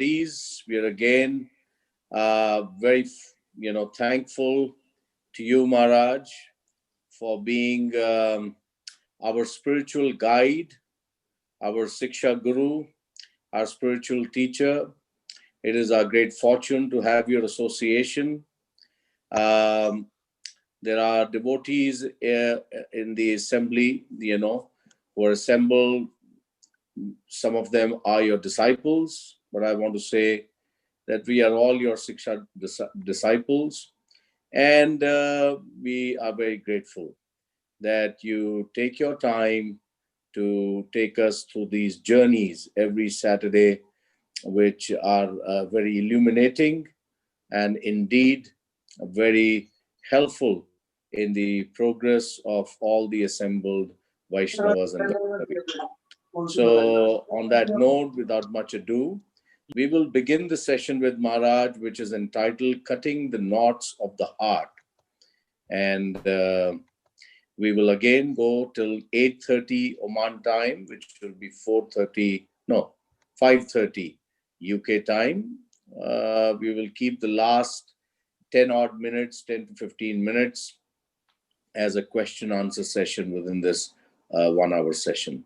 devotees, we are again very, thankful to you, Maharaj, for being our spiritual guide, our Siksha Guru, our spiritual teacher. It is our great fortune to have your association. There are devotees in the assembly, who are assembled. Some of them are your disciples, but I want to say that we are all your Siksha disciples. And we are very grateful that you take your time to take us through these journeys every Saturday, which are very illuminating and indeed very helpful in the progress of all the assembled Vaishnavas and Vaishnavis. So on that note, without much ado, we will begin the session with Maharaj, which is entitled Cutting the Knots of the Heart. And we will again go till 8:30 Oman time, which will be 5:30 UK time. We will keep the last 10 odd minutes, 10 to 15 minutes as a question answer session within this 1 hour session.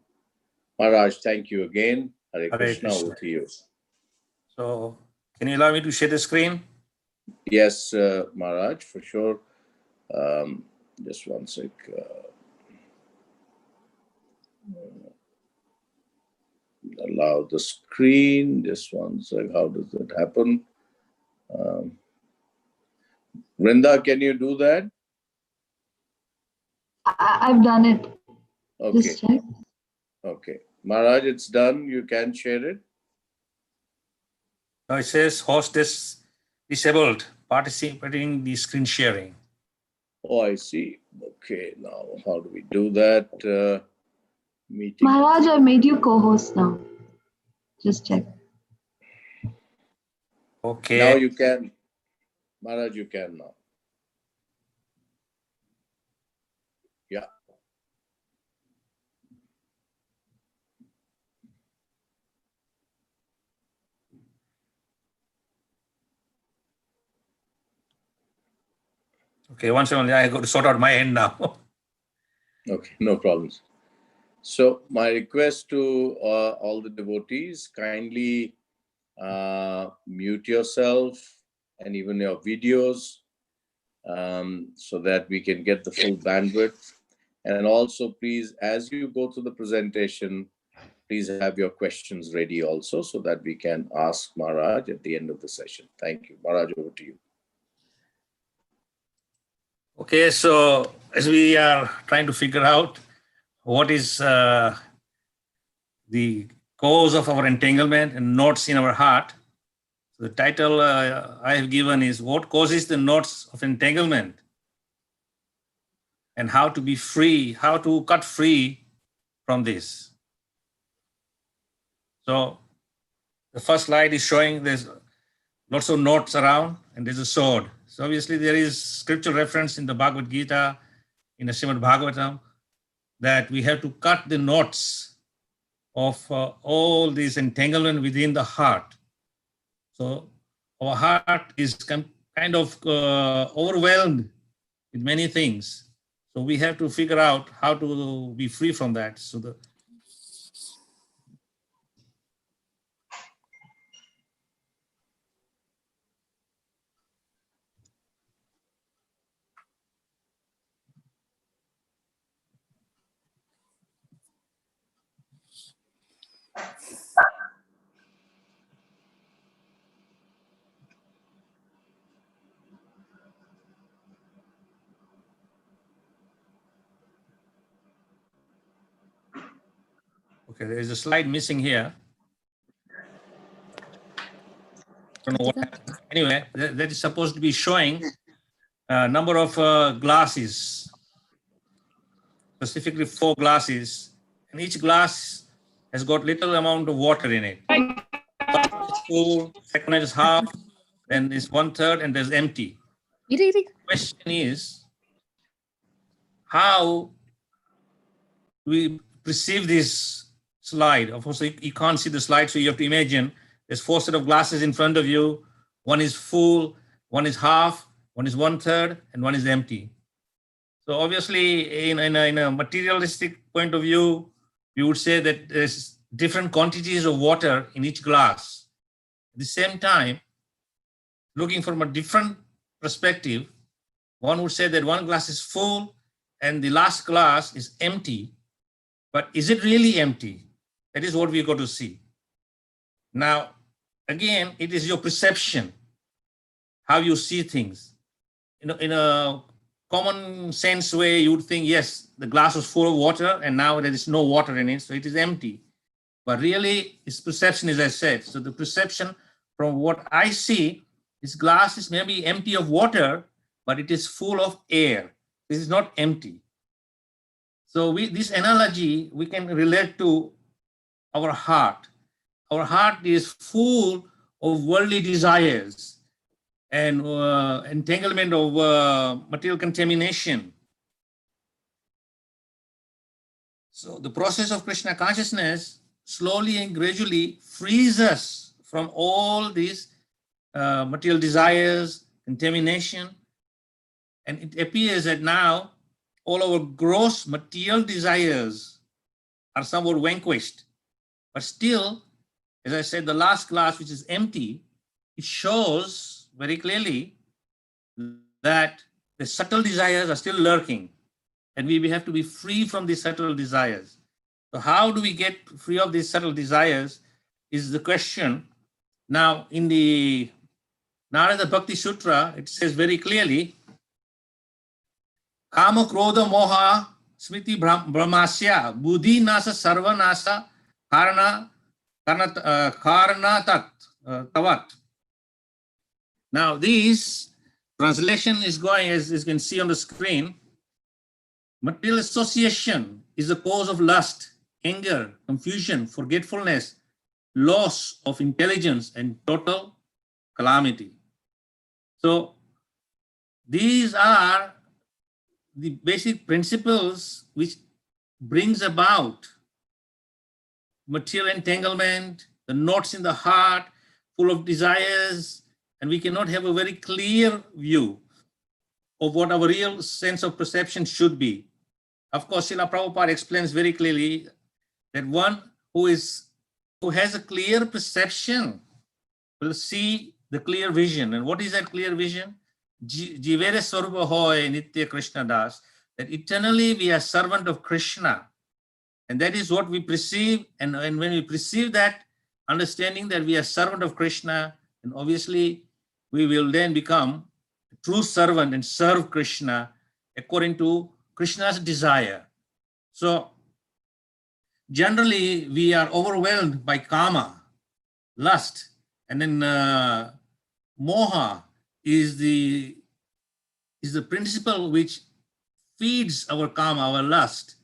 Maharaj, thank you again. Hare Krishna, over to you. So, can you allow me to share the screen? Yes, Maharaj, for sure. Just one sec. Allow the screen. Just one sec. How does that happen? Vrinda, can you do that? I've done it. Okay. Just check. Okay. Maharaj, it's done. You can share it. Now it says host is disabled, participating in the screen sharing. Oh, I see. Okay. Now, how do we do that? Meeting. Maharaj, I made you co-host now. Just check. Okay. Now you can. Maharaj, you can now. Yeah. Okay, once only I got to sort out my end now. Okay, no problems. So my request to all the devotees, kindly mute yourself and even your videos so that we can get the full bandwidth. And also, please, as you go through the presentation, please have your questions ready also so that we can ask Maharaj at the end of the session. Thank you. Maharaj, over to you. Okay, so as we are trying to figure out what is the cause of our entanglement and knots in our heart, the title I have given is What Causes the Knots of Entanglement, and how to be free, how to cut free from this. So the first slide is showing there's lots of knots around and there's a sword. So obviously there is scriptural reference in the Bhagavad Gita, in the Srimad Bhagavatam, that we have to cut the knots of all this entanglement within the heart. So our heart is kind of overwhelmed with many things. So we have to figure out how to be free from that. So okay, there is a slide missing here. I don't know what happened. Anyway, that is supposed to be showing a number of glasses, specifically 4 glasses, and each glass has got little amount of water in it. First is full, second is half, then is 1/3, and there's empty. The question is, how do we perceive this slide? Of course, you can't see the slide, so you have to imagine there's 4 sets of glasses in front of you. One is full, one is half, one is 1/3, and one is empty. So obviously, in a materialistic point of view, we would say that there's different quantities of water in each glass. At the same time, looking from a different perspective, one would say that one glass is full and the last glass is empty. But is it really empty? That is what we got to see. Now, again, it is your perception, how you see things. In a common sense way, you would think, yes, the glass was full of water and now there is no water in it, so it is empty. But really, it's perception, as I said. So the perception from what I see, this glass is maybe empty of water, but it is full of air. This is not empty. So this analogy, we can relate to our heart. Our heart is full of worldly desires and entanglement of material contamination. So the process of Krishna consciousness slowly and gradually frees us from all these material desires, contamination. And it appears that now all our gross material desires are somewhat vanquished. But still, as I said, the last glass, which is empty, it shows very clearly that the subtle desires are still lurking. And we have to be free from these subtle desires. So how do we get free of these subtle desires is the question. Now, in the Narada Bhakti Sutra, it says very clearly, Kama Krodha Moha Smriti Brahmasya Buddhi Nasa Sarva Nasa Karana Tat Tavat. Now, this translation is going, as you can see on the screen. Material association is the cause of lust, anger, confusion, forgetfulness, loss of intelligence, and total calamity. So these are the basic principles which brings about material entanglement, the knots in the heart, full of desires, and we cannot have a very clear view of what our real sense of perception should be. Of course, Srila Prabhupada explains very clearly that one who has a clear perception will see the clear vision. And what is that clear vision? Jivere Swarupa Hoy Nitya Krishna Das, that eternally we are servant of Krishna. And that is what we perceive. And when we perceive that, understanding that we are servant of Krishna, and obviously we will then become a true servant and serve Krishna according to Krishna's desire. So generally we are overwhelmed by kama, lust, and then moha is the principle which feeds our kama, our lust.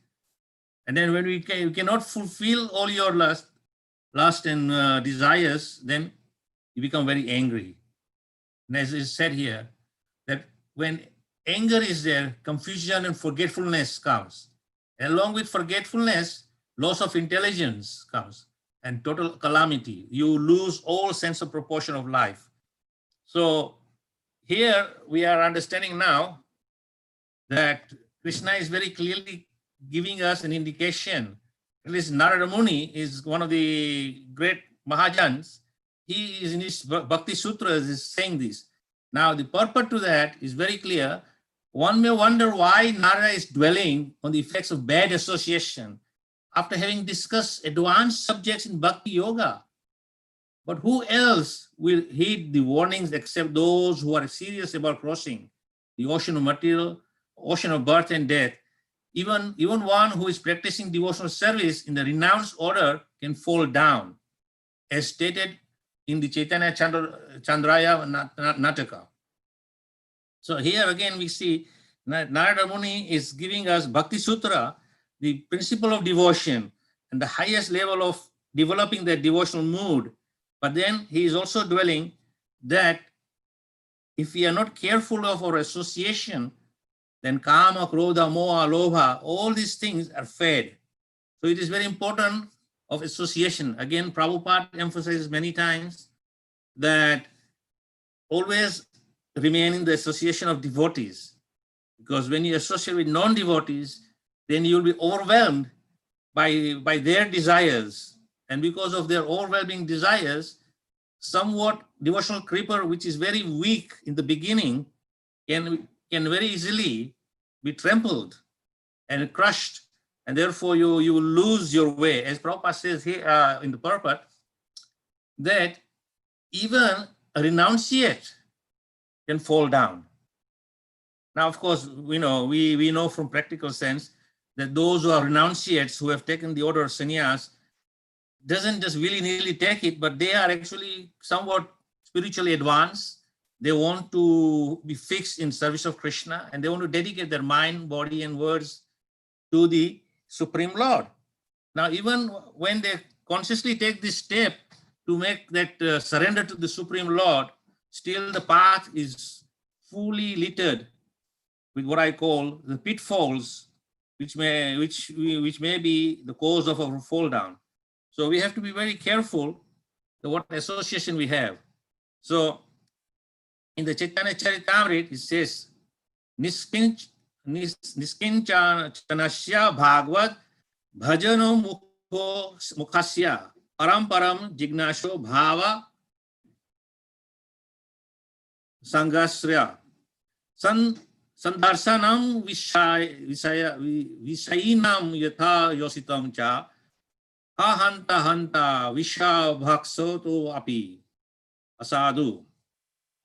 And then when we cannot fulfill all your lust and desires, then you become very angry. And as is said here, that when anger is there, confusion and forgetfulness comes. And along with forgetfulness, loss of intelligence comes and total calamity. You lose all sense of proportion of life. So here we are understanding now that Krishna is very clearly giving us an indication. At least Narada Muni is one of the great Mahajans. He is in his Bhakti Sutras is saying this. Now the purport to that is very clear. One may wonder why Narada is dwelling on the effects of bad association after having discussed advanced subjects in Bhakti Yoga. But who else will heed the warnings except those who are serious about crossing the ocean of material, ocean of birth and death? Even one who is practicing devotional service in the renounced order can fall down, as stated in the Chaitanya Chandraya Nataka. So here again we see Narada Muni is giving us Bhakti Sutra, the principle of devotion and the highest level of developing that devotional mood. But then he is also dwelling that if we are not careful of our association, then kama, krodha, moha, lobha, all these things are fed. So it is very important of association. Again, Prabhupada emphasizes many times that always remain in the association of devotees, because when you associate with non-devotees, then you'll be overwhelmed by their desires. And because of their overwhelming desires, somewhat devotional creeper, which is very weak in the beginning, can very easily be trampled and crushed, and therefore you will lose your way. As Prabhupada says here in the purport, that even a renunciate can fall down. Now, of course, we know from practical sense that those who are renunciates, who have taken the order of sannyas, doesn't just willy-nilly take it, but they are actually somewhat spiritually advanced. They want to be fixed in service of Krishna, and they want to dedicate their mind, body, and words to the Supreme Lord. Now, even when they consciously take this step to make that surrender to the Supreme Lord, still the path is fully littered with what I call the pitfalls, which may be the cause of our fall down. So we have to be very careful what association we have. So in the Chaitanya Charitamrita, it says, Niskinchanasya Bhagavad Bhajano Mukhasya Paramparam Jignasho Bhava Sangasrya Sandarsanam Visayinam Yatha Yositam Cha Hanta Hanta Visha Bhaksoto Api Asadu.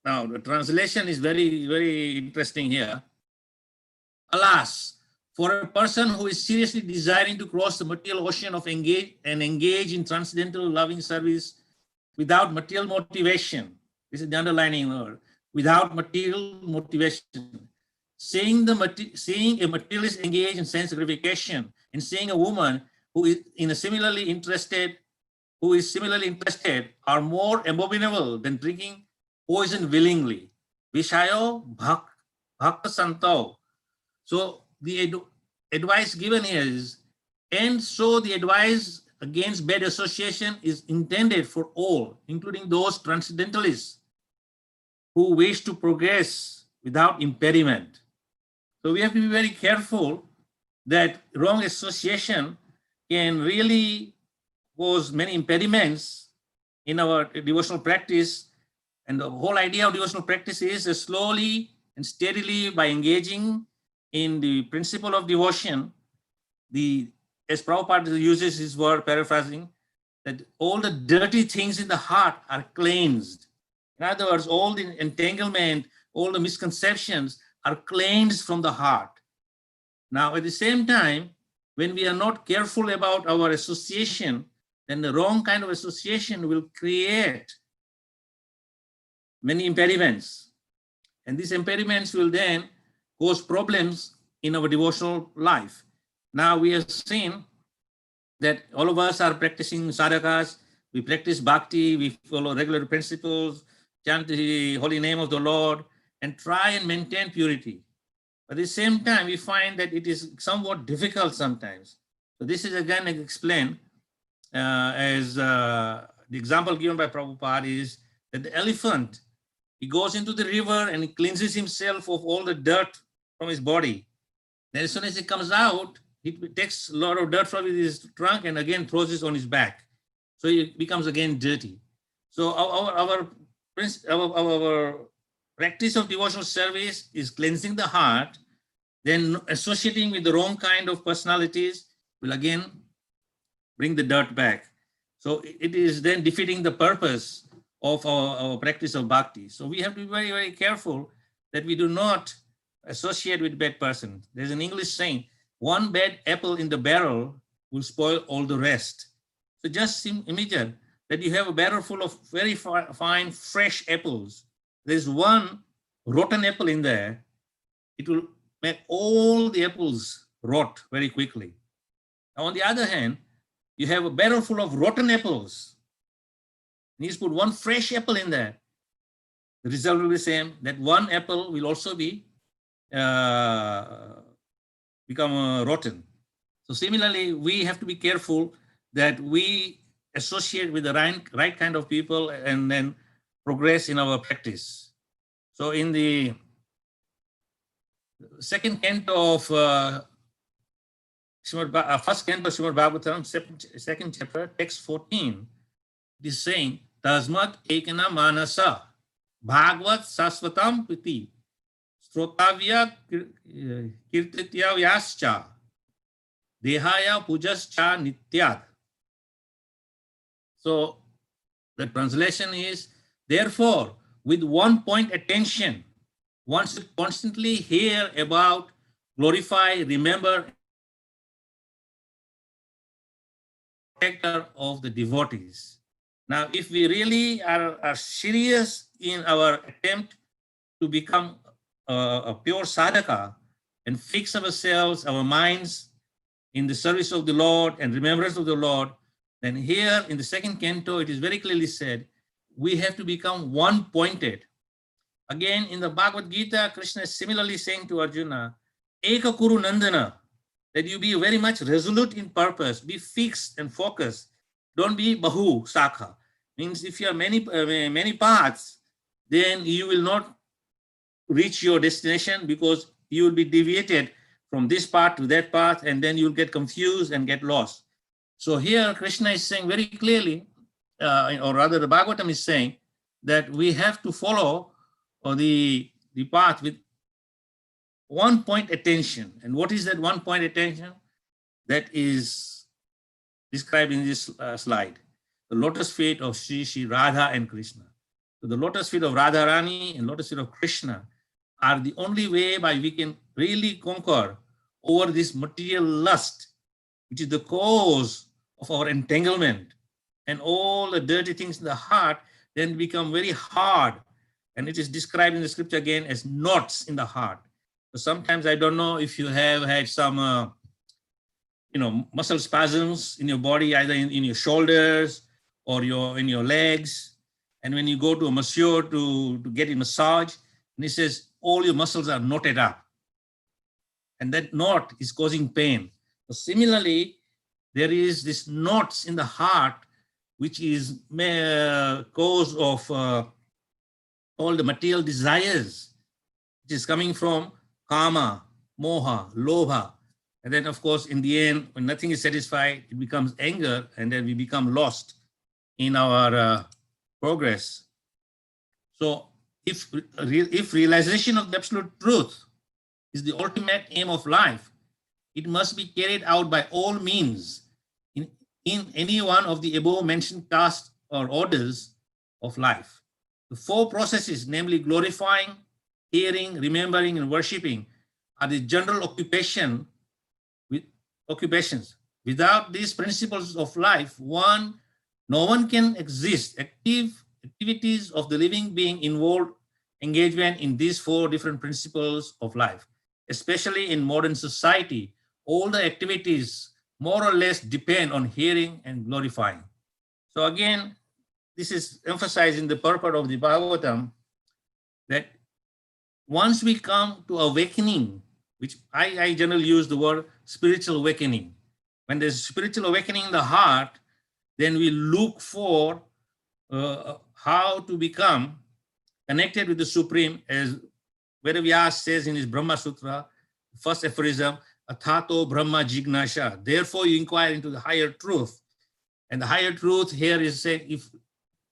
Now, the translation is very, very interesting here. Alas, for a person who is seriously desiring to cross the material ocean of engage in transcendental loving service without material motivation, this is the underlining word, without material motivation, seeing a materialist engage in sense gratification, and seeing a woman who is similarly interested are more abominable than drinking poison willingly. Vishayo bhakta santo. So the advice given here is, and so the advice against bad association is intended for all, including those transcendentalists who wish to progress without impediment. So we have to be very careful that wrong association can really cause many impediments in our devotional practice. And the whole idea of devotional practice is slowly and steadily, by engaging in the principle of devotion, as Prabhupada uses his word, paraphrasing, that all the dirty things in the heart are cleansed. In other words, all the entanglement, all the misconceptions are cleansed from the heart. Now, at the same time, when we are not careful about our association, then the wrong kind of association will create many impediments. And these impediments will then cause problems in our devotional life. Now we have seen that all of us are practicing sadhakas, we practice bhakti, we follow regular principles, chant the holy name of the Lord, and try and maintain purity. But at the same time, we find that it is somewhat difficult sometimes. So this is again explained as the example given by Prabhupada is that the elephant, he goes into the river and he cleanses himself of all the dirt from his body. Then as soon as he comes out, he takes a lot of dirt from his trunk and again throws it on his back. So he becomes again dirty. So our practice of devotional service is cleansing the heart, then associating with the wrong kind of personalities will again bring the dirt back. So it is then defeating the purpose of our practice of bhakti. So we have to be very, very careful that we do not associate with bad persons. There's an English saying, one bad apple in the barrel will spoil all the rest. So just imagine that you have a barrel full of very fine, fresh apples. There's one rotten apple in there. It will make all the apples rot very quickly. Now, on the other hand, you have a barrel full of rotten apples. You just put one fresh apple in there. The result will be the same. That one apple will also be become rotten. So similarly, we have to be careful that we associate with the right kind of people and then progress in our practice. So in the second canto of first canto of Srimad Bhagavatam, second chapter, text 14, it is saying, Tasmat ekana manasa bhagvat sasvatam piti srotavya kirtitya vyascha dehaya pujascha nityat. So the translation is, therefore, with one point attention, one should constantly hear about, glorify, remember, protector of the devotees. Now, if we really are serious in our attempt to become a pure sadhaka and fix ourselves, our minds in the service of the Lord and remembrance of the Lord, then here in the second canto, it is very clearly said, we have to become one-pointed. Again, in the Bhagavad Gita, Krishna is similarly saying to Arjuna, Eka Kuru Nandana, that you be very much resolute in purpose, be fixed and focused. Don't be Bahu Sakha. Means if you have many paths, then you will not reach your destination because you will be deviated from this path to that path, and then you'll get confused and get lost. So here Krishna is saying very clearly, or rather the Bhagavatam is saying that we have to follow the path with one point attention. And what is that one point attention? That is described in this slide. The lotus feet of Sri Radha and Krishna. So the lotus feet of Radharani and lotus feet of Krishna are the only way by we can really conquer over this material lust, which is the cause of our entanglement, and all the dirty things in the heart then become very hard. And it is described in the scripture again as knots in the heart. So sometimes I don't know if you have had some muscle spasms in your body, either in your shoulders or in your legs. And when you go to a masseur to get a massage, and he says, all your muscles are knotted up. And that knot is causing pain. So similarly, there is this knots in the heart, which is cause of all the material desires, which is coming from kama, moha, lobha. And then, of course, in the end, when nothing is satisfied, it becomes anger, and then we become lost in our progress. So if realization of the absolute truth is the ultimate aim of life, it must be carried out by all means in any one of the above mentioned tasks or orders of life. The four processes, namely glorifying, hearing, remembering, and worshipping, are the general occupations. Without these principles of life, no one can exist. Activities of the living being involve engagement in these four different principles of life. Especially in modern society, all the activities more or less depend on hearing and glorifying. So again, this is emphasizing the purport of the Bhagavatam, that once we come to awakening, which I generally use the word spiritual awakening. When there's spiritual awakening in the heart, then we look for how to become connected with the Supreme, as Vedavyas says in his Brahma Sutra, first aphorism, Athato Brahma Jignasha. Therefore, you inquire into the higher truth. And the higher truth here is saying, if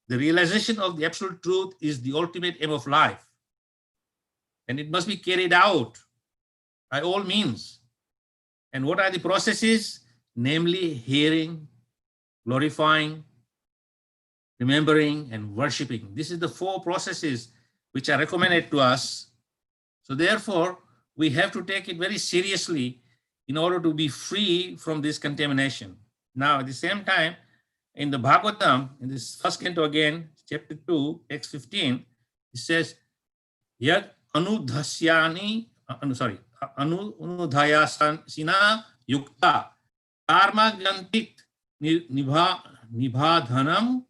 the realization of the absolute truth is the ultimate aim of life, and it must be carried out by all means. And what are the processes? Namely, hearing, glorifying, remembering, and worshiping. This is the four processes which are recommended to us. So therefore, we have to take it very seriously in order to be free from this contamination. Now, at the same time, in the Bhagavatam, in this first canto again, chapter 2, text 15, it says, Yad anudhasyani, anudhayasina yukta karma gantit nibhadhanam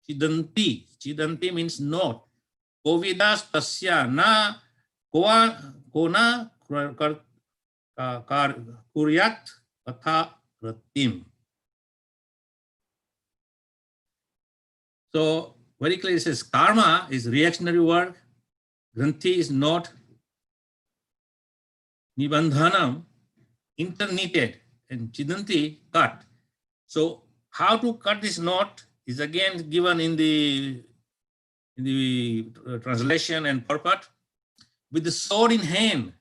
chidanti. Chidanti means not. Kovidas tasya na kona kuryat atha ratim. So very clearly it says karma is reactionary work, granthi is knot, nibandhanam interknitted, and chidanti cut. So how to cut this knot is again given in the translation and purport. With the sword in hand,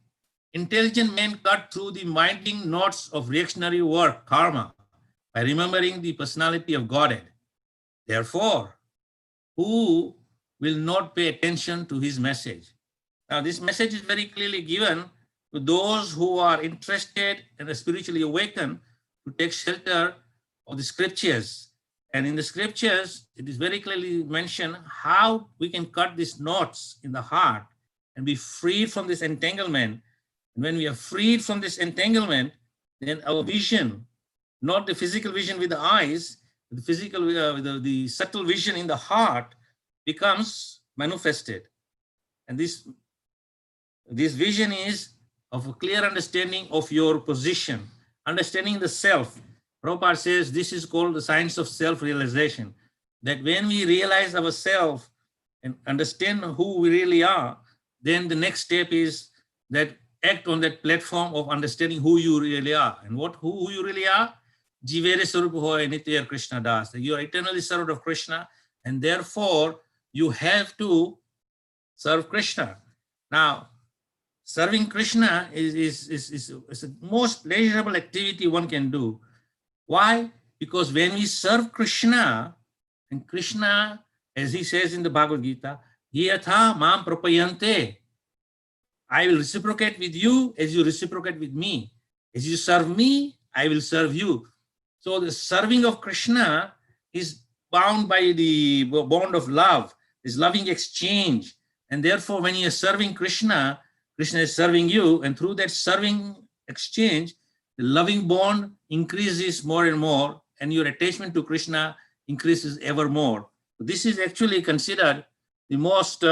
intelligent men cut through the winding knots of reactionary work, karma, by remembering the personality of Godhead. Therefore, who will not pay attention to his message? Now, this message is very clearly given to those who are interested and are spiritually awakened to take shelter of the scriptures. And in the scriptures, it is very clearly mentioned how we can cut these knots in the heart and be freed from this entanglement. And when we are freed from this entanglement, then our vision, not the physical vision with the eyes, the physical, the subtle vision in the heart becomes manifested. And this vision is of a clear understanding of your position, understanding the self. Prabhupada says this is called the science of self-realization, that when we realize ourselves and understand who we really are, then the next step is that act on that platform of understanding who you really are. And who you really are? Jivere Sarupa Hoy Nitya Krishna Das. You are eternally served of Krishna, and therefore you have to serve Krishna. Now, serving Krishna is the most pleasurable activity one can do. Why? Because when we serve Krishna, and Krishna, as he says in the Bhagavad Gita, Yatha mam prapayante, I will reciprocate with you as you reciprocate with me. As you serve me, I will serve you. So the serving of Krishna is bound by the bond of love, this loving exchange. And therefore, when you are serving Krishna, Krishna is serving you. And through that serving exchange, the loving bond increases more and more, and your attachment to Krishna increases ever more. This is actually considered the most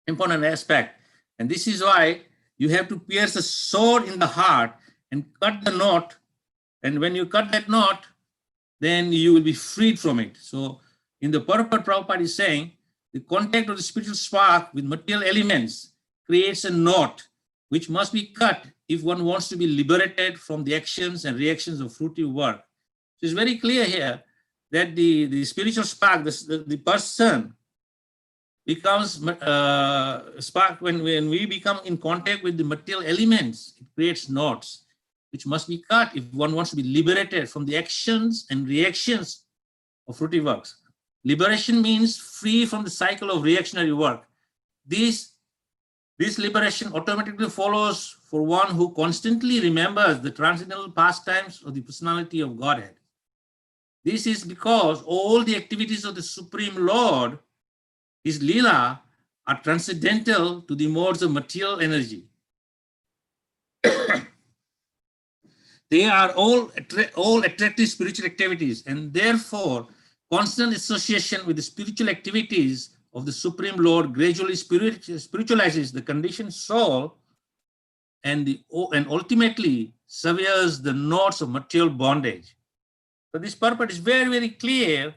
important aspect. And this is why you have to pierce a sword in the heart and cut the knot. And when you cut that knot, then you will be freed from it. So in the purport, Prabhupada is saying, the contact of the spiritual spark with material elements creates a knot which must be cut if one wants to be liberated from the actions and reactions of fruitive work. So it's very clear here that the spiritual spark, the person becomes spark when we become in contact with the material elements, it creates knots which must be cut if one wants to be liberated from the actions and reactions of fruitive works. Liberation means free from the cycle of reactionary work. This liberation automatically follows for one who constantly remembers the transcendental pastimes of the personality of Godhead. This is because all the activities of the Supreme Lord, his Leela, are transcendental to the modes of material energy. They are all attractive spiritual activities, and therefore constant association with the spiritual activities of the Supreme Lord gradually spiritualizes the conditioned soul and ultimately severs the knots of material bondage. So this purport is very, very clear,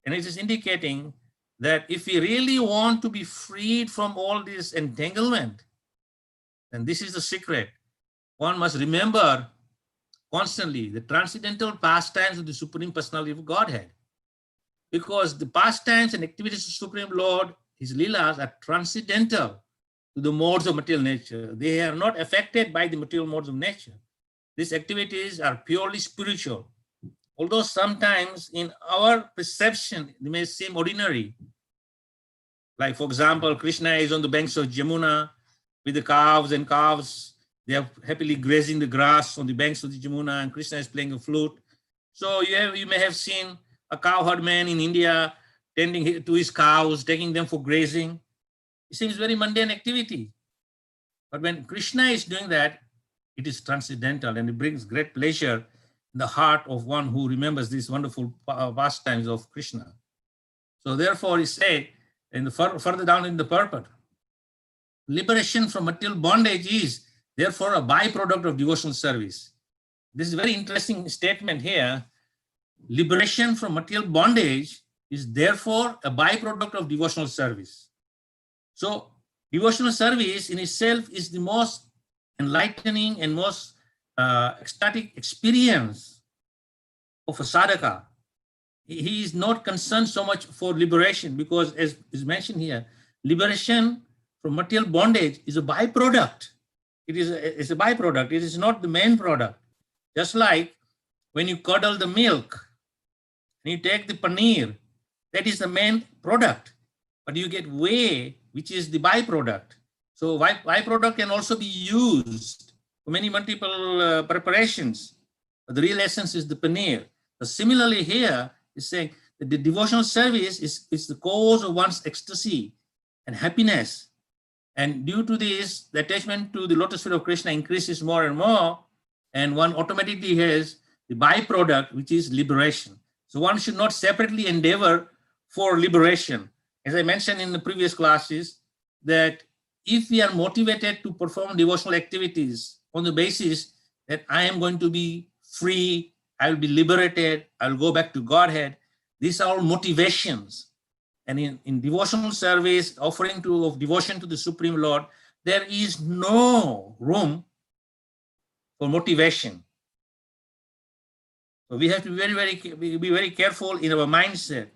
and it is indicating that if we really want to be freed from all this entanglement, then this is the secret. One must remember constantly the transcendental pastimes of the Supreme Personality of Godhead. Because the pastimes and activities of the Supreme Lord, his Leelas, are transcendental to the modes of material nature. They are not affected by the material modes of nature. These activities are purely spiritual. Although sometimes in our perception, they may seem ordinary. Like, for example, Krishna is on the banks of Jamuna with the calves, they are happily grazing the grass on the banks of the Jamuna, and Krishna is playing a flute. So you may have seen a cowherd man in India tending to his cows, taking them for grazing. It seems very mundane activity. But when Krishna is doing that, it is transcendental, and it brings great pleasure in the heart of one who remembers these wonderful pastimes of Krishna. So therefore, he said, further down in the purport, liberation from material bondage is therefore a byproduct of devotional service. This is a very interesting statement here. Liberation from material bondage is therefore a byproduct of devotional service. So devotional service in itself is the most enlightening and most ecstatic experience of a sadhaka. He is not concerned so much for liberation, because as is mentioned here, liberation from material bondage is a byproduct. It's a byproduct. It is not the main product. Just like when you curdle the milk and you take the paneer, that is the main product, but you get whey, which is the byproduct. So byproduct can also be used for many multiple preparations. But the real essence is the paneer. So similarly here, is saying that the devotional service is the cause of one's ecstasy and happiness. And due to this, the attachment to the lotus feet of Krishna increases more and more, and one automatically has the byproduct, which is liberation. So one should not separately endeavor for liberation. As I mentioned in the previous classes, that if we are motivated to perform devotional activities on the basis that I am going to be free, I will be liberated, I will go back to Godhead, these are all motivations. And in devotional service, offering of devotion to the Supreme Lord, there is no room for motivation. So we have to be very careful in our mindset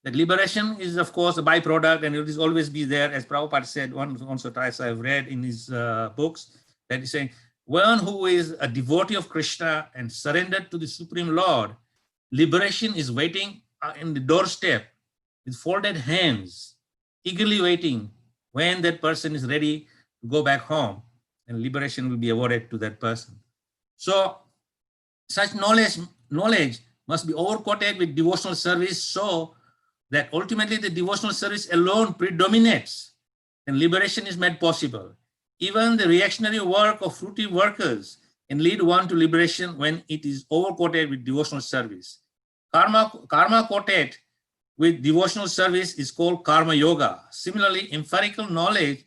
that liberation is, of course, a byproduct, and it will always be there. As Prabhupada said, once or twice I've read in his books, that he's saying, one who is a devotee of Krishna and surrendered to the Supreme Lord, liberation is waiting in the doorstep with folded hands, eagerly waiting when that person is ready to go back home, and liberation will be awarded to that person. So such knowledge must be overcoated with devotional service, so that ultimately the devotional service alone predominates and liberation is made possible. Even the reactionary work of fruitive workers can lead one to liberation when it is overcoated with devotional service. Karma coated with devotional service is called karma yoga. Similarly, empirical knowledge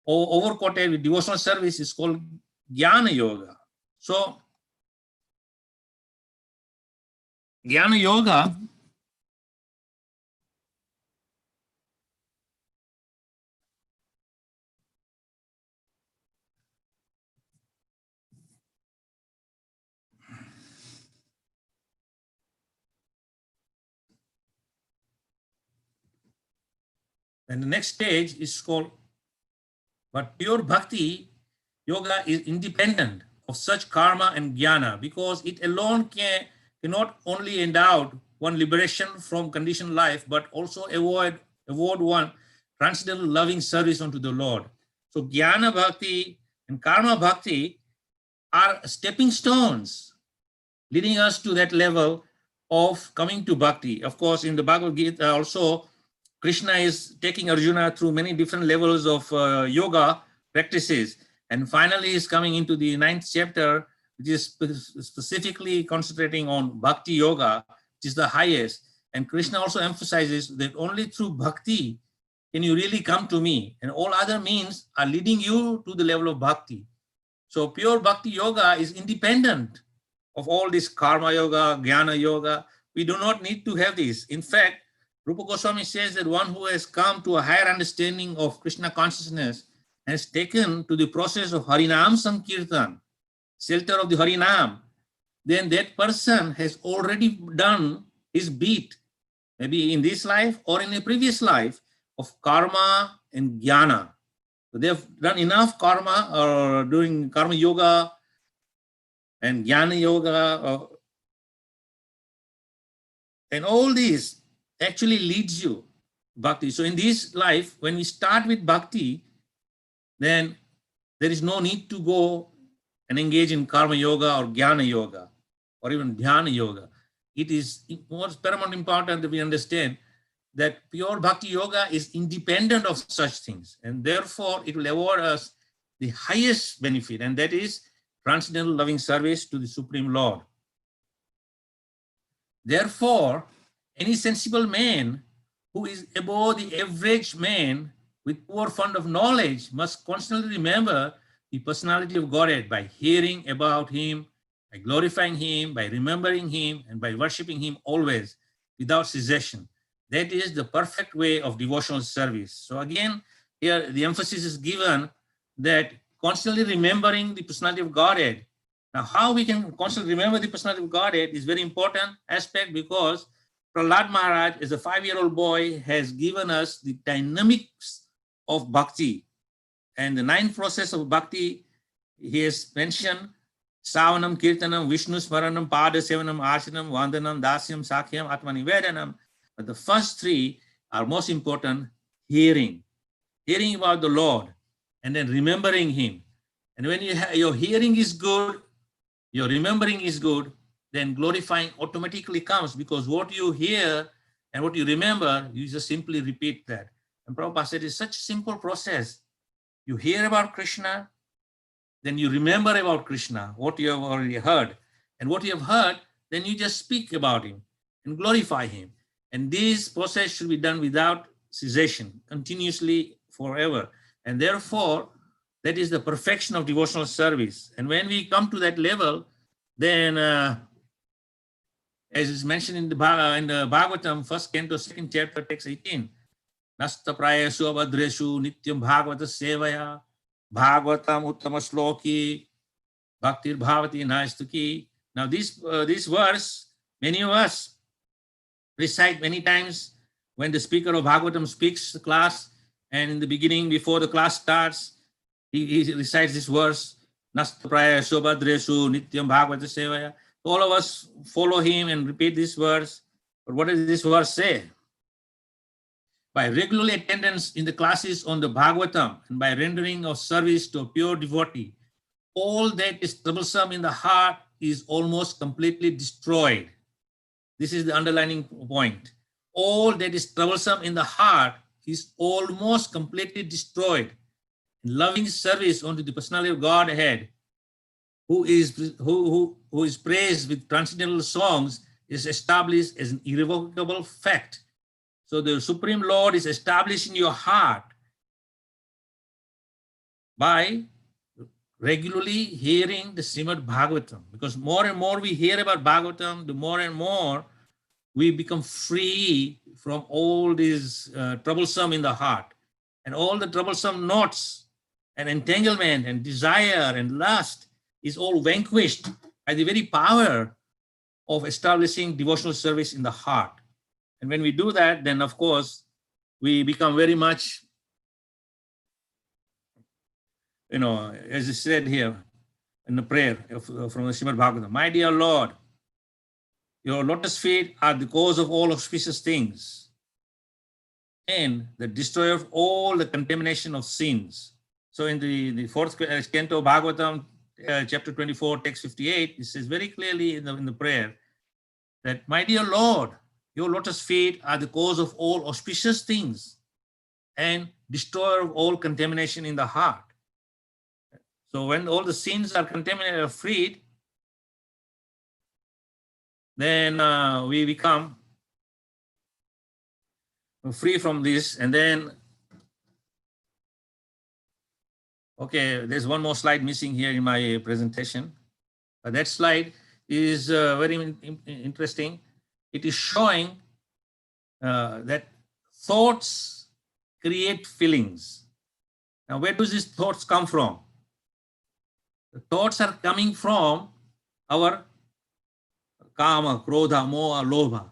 or overcoated with devotional service is called jnana yoga. So jnana yoga and the next stage is called, but pure bhakti yoga is independent of such karma and jnana, because it alone cannot only endow one liberation from conditioned life, but also award one transcendental loving service unto the Lord. So jnana bhakti and karma bhakti are stepping stones leading us to that level of coming to bhakti. Of course, in the Bhagavad Gita also, Krishna is taking Arjuna through many different levels of yoga practices. And finally is coming into the 9th chapter, which is specifically concentrating on bhakti yoga, which is the highest. And Krishna also emphasizes that only through bhakti can you really come to me. And all other means are leading you to the level of bhakti. So pure bhakti yoga is independent of all this karma yoga, jnana yoga. We do not need to have this. In fact, Rupa Goswami says that one who has come to a higher understanding of Krishna consciousness has taken to the process of Harinam Sankirtan, shelter of the Harinam, then that person has already done his beat, maybe in this life or in a previous life, of karma and jnana. So they have done enough karma or doing karma yoga and jnana yoga, and all these actually leads you bhakti. So in this life, when we start with bhakti, then there is no need to go and engage in karma yoga or jnana yoga or even dhyana yoga. It is most paramount important that we understand that pure bhakti yoga is independent of such things, and therefore it will award us the highest benefit, and that is transcendental loving service to the Supreme Lord. Therefore, any sensible man who is above the average man with poor fund of knowledge must constantly remember the personality of Godhead by hearing about him, by glorifying him, by remembering him, and by worshiping him always. without cessation. That is the perfect way of devotional service. So again, here the emphasis is given that constantly remembering the personality of Godhead. Now, how we can constantly remember the personality of Godhead is very important aspect, because Prahlad Maharaj, as a 5-year-old boy, has given us the dynamics of bhakti. And the 9th process of bhakti, he has mentioned Savanam, Kirtanam, Vishnu Smaranam, Pada Sevanam, Archanam, Vandanam, Dasyam, Sakhyam, Atmanivedanam. But the first 3 are most important: hearing about the Lord, and then remembering him. And when your hearing is good, your remembering is good, then glorifying automatically comes, because what you hear and what you remember, you just simply repeat that. And Prabhupada said it's such a simple process. You hear about Krishna, then you remember about Krishna, what you have already heard. And what you have heard, then you just speak about him and glorify him. And this process should be done without cessation, continuously, forever. And therefore, that is the perfection of devotional service. And when we come to that level, then, as is mentioned in the Bhagavatam, 1st canto, 2nd chapter, text 18, Nasta prayasu abhadreshu nityam bhagavata sevaya bhagavatam uttama shloki bhaktir bhavati naistuki. Now this verse, many of us recite many times when the speaker of Bhagavatam speaks the class, and in the beginning, before the class starts, he recites this verse, Nasta prayasu abhadreshu nityam bhagavata sevaya. All of us follow him and repeat this verse. But what does this verse say? By regular attendance in the classes on the Bhagavatam and by rendering of service to a pure devotee, all that is troublesome in the heart is almost completely destroyed. This is the underlining point. All that is troublesome in the heart is almost completely destroyed. In loving service unto the personality of Godhead, who is praised with transcendental songs, is established as an irrevocable fact. So the Supreme Lord is established in your heart by regularly hearing the Srimad Bhagavatam. Because more and more we hear about Bhagavatam, the more and more we become free from all these troublesome in the heart. And all the troublesome knots and entanglement and desire and lust is all vanquished by the very power of establishing devotional service in the heart. And when we do that, then of course, we become very much, as is said here in the prayer from the Srimad Bhagavatam, my dear Lord, your lotus feet are the cause of all auspicious things and the destroyer of all the contamination of sins. So in the 4th canto Bhagavatam, chapter 24, text 58, it says very clearly in the prayer that, my dear Lord, your lotus feet are the cause of all auspicious things and destroyer of all contamination in the heart. So when all the sins are contaminated or freed, then we become free from this. And then, okay, there's one more slide missing here in my presentation. That slide is very interesting. It is showing that thoughts create feelings. Now, where do these thoughts come from? The thoughts are coming from our kama, krodha, moha, lobha.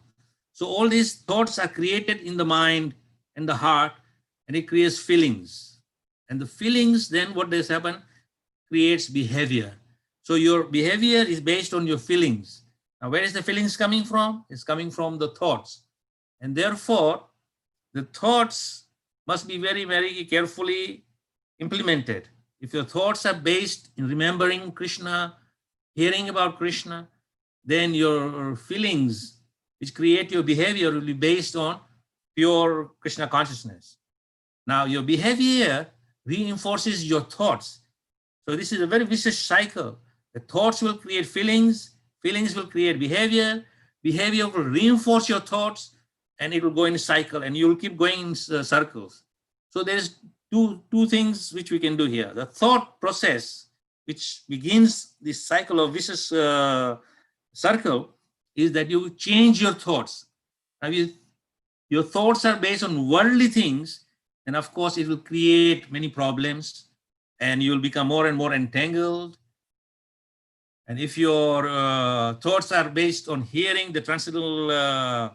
So all these thoughts are created in the mind and the heart, and it creates feelings. And the feelings, then what does happen? Creates behavior. So your behavior is based on your feelings. Now, where is the feelings coming from? It's coming from the thoughts. And therefore, the thoughts must be very, very carefully implemented. If your thoughts are based in remembering Krishna, hearing about Krishna, then your feelings, which create your behavior, will be based on pure Krishna consciousness. Now, your behavior reinforces your thoughts. So this is a very vicious cycle. The thoughts will create feelings, feelings will create behavior, behavior will reinforce your thoughts, and it will go in a cycle, and you will keep going in circles. So there's two things which we can do here. The thought process, which begins this cycle of vicious circle, is that you change your thoughts. Now, your thoughts are based on worldly things, then of course it will create many problems and you will become more and more entangled. And if your thoughts are based on hearing the transcendental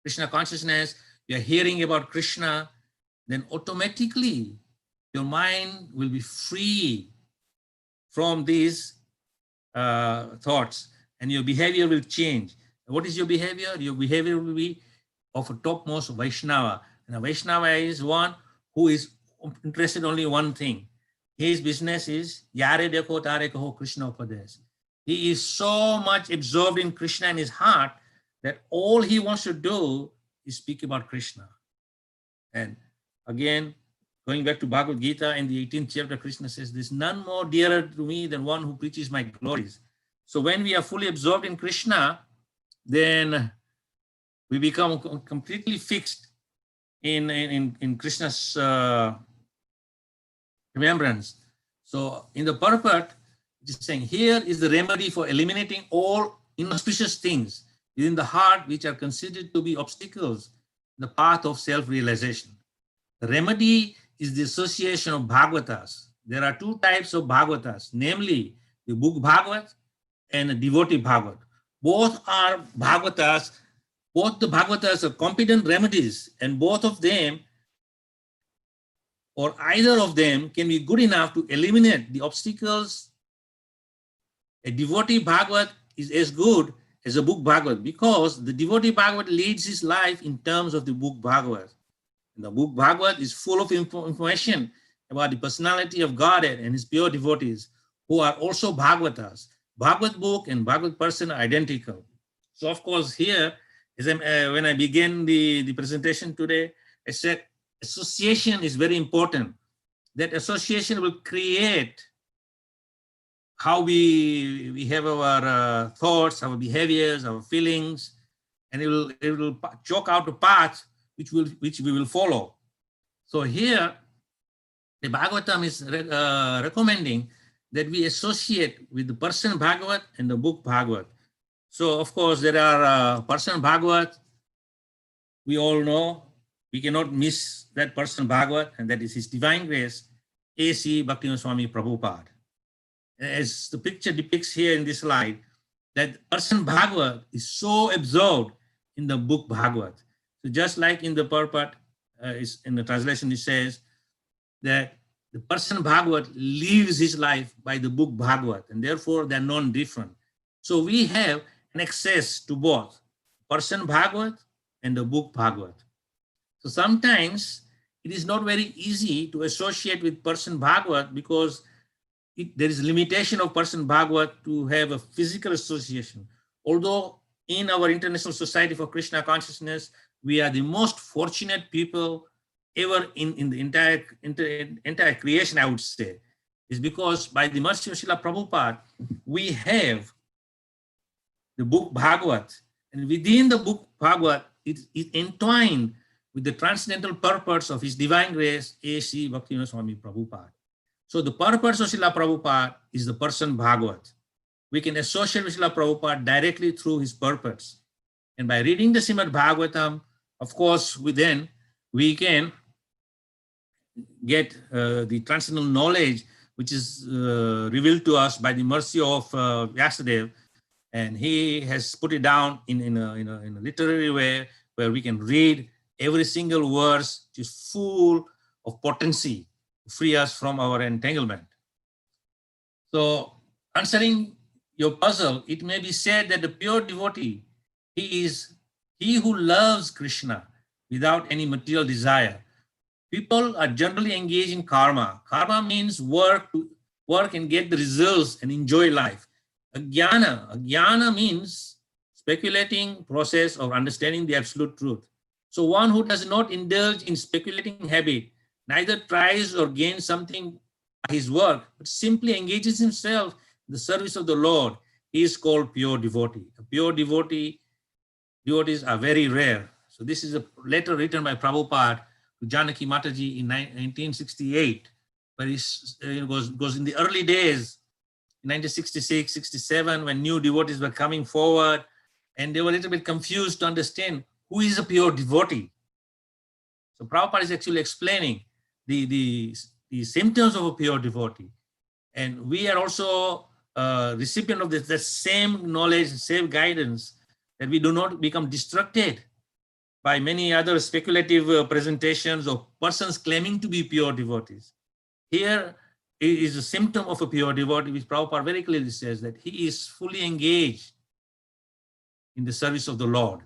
Krishna consciousness, you are hearing about Krishna, then automatically your mind will be free from these thoughts and your behavior will change. What is your behavior? Your behavior will be of a topmost Vaishnava. And a Vaishnava is one who is interested only in one thing. His business is Yare Dekho Tare Kaho Krishna Upadesh. He is so much absorbed in Krishna in his heart that all he wants to do is speak about Krishna. And again, going back to Bhagavad Gita in the 18th chapter, Krishna says, "There's none more dearer to me than one who preaches my glories." So when we are fully absorbed in Krishna, then we become completely fixed in Krishna's remembrance. So in the purport, it is saying, here is the remedy for eliminating all inauspicious things within the heart which are considered to be obstacles in the path of self-realization. The remedy is the association of Bhagavatas. There are two types of Bhagavatas, namely the book Bhagavat and the devotee Bhagavat. Both are Bhagavatas. Both the Bhagavatas are competent remedies, and both of them or either of them can be good enough to eliminate the obstacles. A devotee Bhagavat is as good as a book Bhagavat because the devotee Bhagavat leads his life in terms of the book Bhagavat. And the book Bhagavat is full of information about the personality of Godhead and his pure devotees who are also Bhagavatas. Bhagavat book and Bhagavat person are identical. So of course here, when I began the presentation today, I said association is very important. That association will create how we have our thoughts, our behaviors, our feelings, and it will chalk out a path which we will follow. So here, the Bhagavatam is recommending that we associate with the person Bhagavat and the book Bhagavat. So of course there are person Bhagavat. We all know we cannot miss that person Bhagavat, and that is His Divine Grace, A.C. Bhaktivinoda Swami Prabhupada. As the picture depicts here in this slide, that person Bhagavat is so absorbed in the book Bhagavat. So just like in the purport, in the translation, it says that the person Bhagavat lives his life by the book Bhagavat, and therefore they're non-different. So we have an access to both person Bhagavat and the book Bhagavat. So sometimes it is not very easy to associate with person Bhagavat because there is limitation of person Bhagavat to have a physical association. Although in our International Society for Krishna Consciousness, we are the most fortunate people ever in the entire creation, I would say, is because by the mercy of Srila Prabhupada, we have the book Bhagavat, and within the book Bhagavat, it is entwined with the transcendental purpose of His Divine Grace, A.C. Bhaktivinoda Swami Prabhupada. So the purpose of Srila Prabhupada is the person Bhagavat. We can associate with Srila Prabhupada directly through his purpose. And by reading the Srimad Bhagavatam, of course, we can get the transcendental knowledge which is revealed to us by the mercy of Vyasadeva, and he has put it down in a literary way where we can read every single verse, which is full of potency to free us from our entanglement. So answering your puzzle, it may be said that the pure devotee, he is he who loves Krishna without any material desire. People are generally engaged in karma. Karma means work and get the results and enjoy life. Ajnana means speculating process of understanding the absolute truth. So one who does not indulge in speculating habit, neither tries or gains something by his work, but simply engages himself in the service of the Lord, he is called pure devotee. A pure devotees are very rare. So this is a letter written by Prabhupada to Janaki Mataji in 1968, but it goes in the early days, in 1966, 67, when new devotees were coming forward, and they were a little bit confused to understand who is a pure devotee. So Prabhupada is actually explaining the symptoms of a pure devotee. And we are also recipient of the same knowledge, same guidance, that we do not become distracted by many other speculative presentations of persons claiming to be pure devotees. Here is a symptom of a pure devotee, which Prabhupada very clearly says that he is fully engaged in the service of the Lord.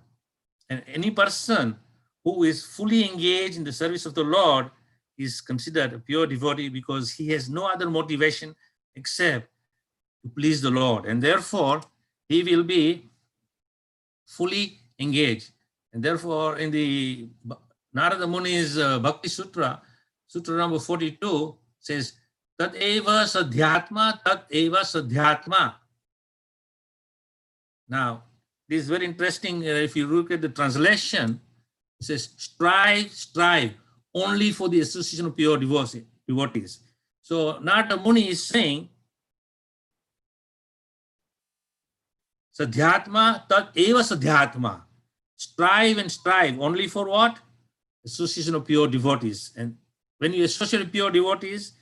And any person who is fully engaged in the service of the Lord is considered a pure devotee, because he has no other motivation except to please the Lord. And therefore, he will be fully engaged. And therefore, in the Narada Muni's Bhakti Sutra, Sutra number 42 says, Tat eva sadhyatma, tat eva sadhyatma. Now, this is very interesting. If you look at the translation, it says, strive, strive, only for the association of pure devotees. So Narada Muni is saying, Sadhyatma, tat eva sadhyatma. Strive and strive, only for what? Association of pure devotees. And when you associate with pure devotees,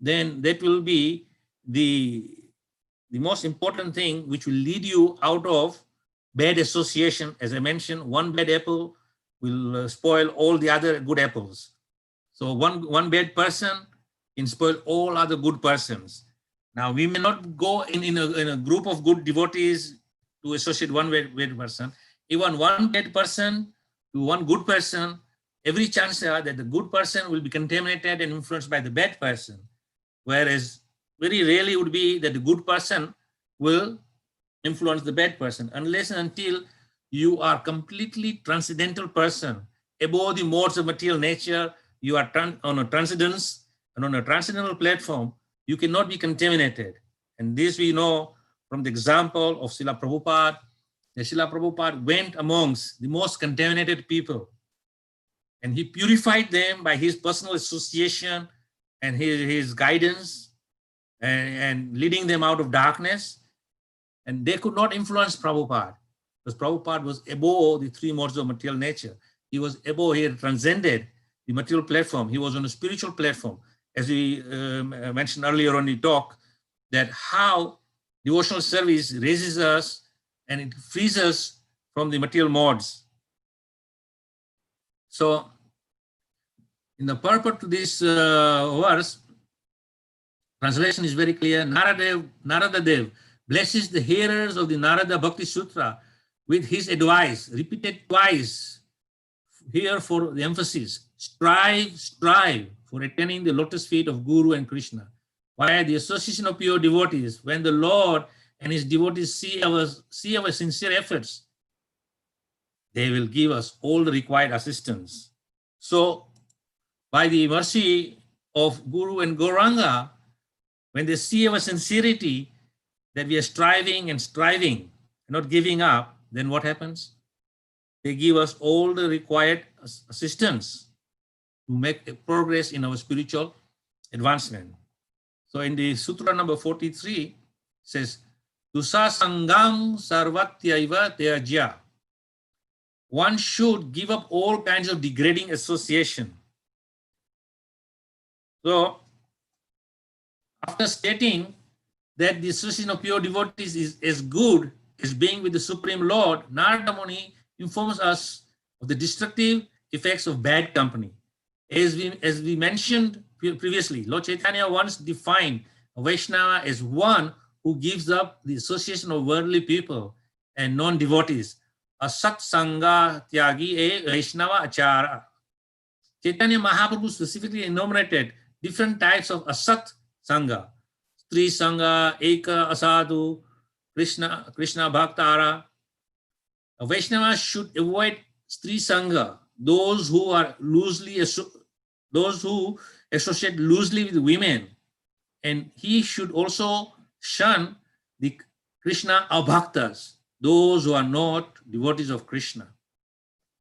then that will be the most important thing, which will lead you out of bad association. As I mentioned, one bad apple will spoil all the other good apples. So one bad person can spoil all other good persons. Now, we may not go in a group of good devotees to associate one bad person. Even one bad person to one good person, every chance that the good person will be contaminated and influenced by the bad person. Whereas very rarely would be that the good person will influence the bad person, unless and until you are completely transcendental person, above the modes of material nature. You are on a transcendence, and on a transcendental platform, you cannot be contaminated. And this we know from the example of Srila Prabhupada. That Srila Prabhupada went amongst the most contaminated people, and he purified them by his personal association and his guidance, and leading them out of darkness. And they could not influence Prabhupada, because Prabhupada was above the three modes of material nature. He was above, he had transcended the material platform. He was on a spiritual platform. As we mentioned earlier on the talk, that how devotional service raises us and it frees us from the material modes. So, in the purport to this verse, translation is very clear. Narada Dev blesses the hearers of the Narada Bhakti Sutra with his advice, repeated twice here for the emphasis. Strive, strive for attaining the lotus feet of Guru and Krishna. Via the association of pure devotees, when the Lord and his devotees see our sincere efforts, they will give us all the required assistance. So, by the mercy of Guru and Gauranga, when they see our sincerity, that we are striving and striving, not giving up, then what happens? They give us all the required assistance to make a progress in our spiritual advancement. So in the Sutra number 43, says, Tusa sangam sarvatyaiva tyajya. One should give up all kinds of degrading association. So, after stating that the association of pure devotees is as good as being with the Supreme Lord, Narada Muni informs us of the destructive effects of bad company. As we mentioned previously, Lord Chaitanya once defined a Vaishnava as one who gives up the association of worldly people and non-devotees. Asat Sangha Tyagi e Vaishnava Achara. Chaitanya Mahaprabhu specifically enumerated different types of Asat Sangha. Stri Sangha, Eka Asadu, Krishna Bhaktara. A Vaishnava should avoid Stri Sangha, those who associate loosely with women, and he should also shun the Krishna Abhaktas, those who are not devotees of Krishna.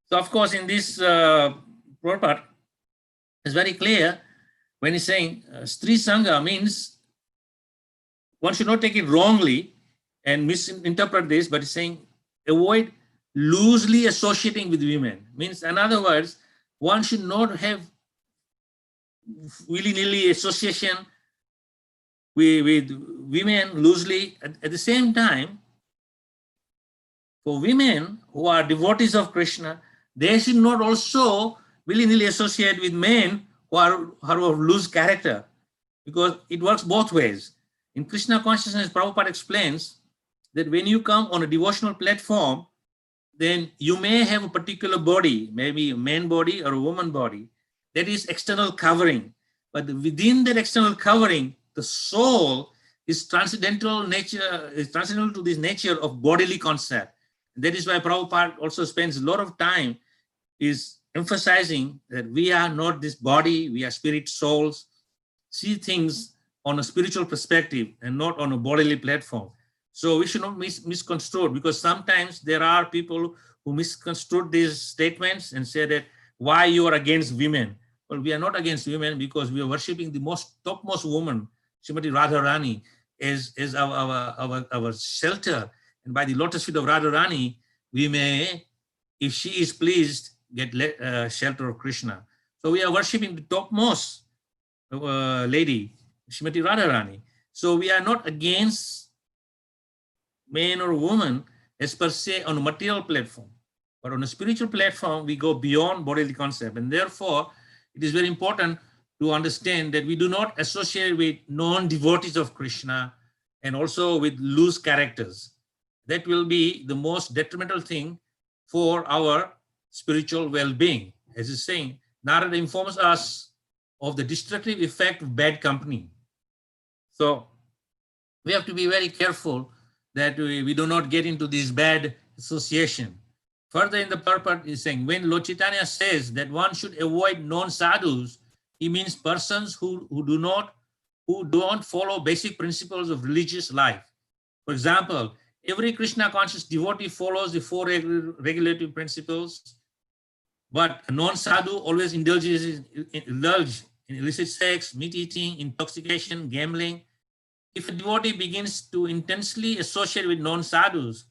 So, of course, in this part, it's very clear when he's saying Stri Sangha means, one should not take it wrongly and misinterpret this, but he's saying avoid loosely associating with women. Means, in other words, one should not have willy-nilly association with women loosely. At the same time, for women who are devotees of Krishna, they should not also willy-nilly associate with men who are of loose character, because it works both ways. In Krishna consciousness, Prabhupada explains that when you come on a devotional platform, then you may have a particular body, maybe a man body or a woman body, that is external covering. But within that external covering, the soul is transcendental nature, is transcendental to this nature of bodily concept. That is why Prabhupada also spends a lot of time is emphasizing that we are not this body, we are spirit souls, see things on a spiritual perspective and not on a bodily platform. So we should not misconstrue, because sometimes there are people who misconstrue these statements and say that why you are against women. Well, we are not against women, because we are worshipping the topmost woman, Srimati Radharani, is our shelter. And by the lotus feet of Radharani, we may, if she is pleased, get shelter of Krishna. So we are worshipping the topmost lady, Srimati Radharani. So we are not against man or woman as per se on a material platform, but on a spiritual platform, we go beyond bodily concept. And therefore, it is very important to understand that we do not associate with non-devotees of Krishna and also with loose characters. That will be the most detrimental thing for our spiritual well-being. As he's saying, Narada informs us of the destructive effect of bad company. So we have to be very careful that we do not get into this bad association. Further in the purport is saying, when Lord Chaitanya says that one should avoid non-sadhus, he means persons who don't follow basic principles of religious life. For example, every Krishna conscious devotee follows the 4 regulative principles, but a non-sadhu always indulges in illicit sex, meat eating, intoxication, gambling. If a devotee begins to intensely associate with non-sadhus,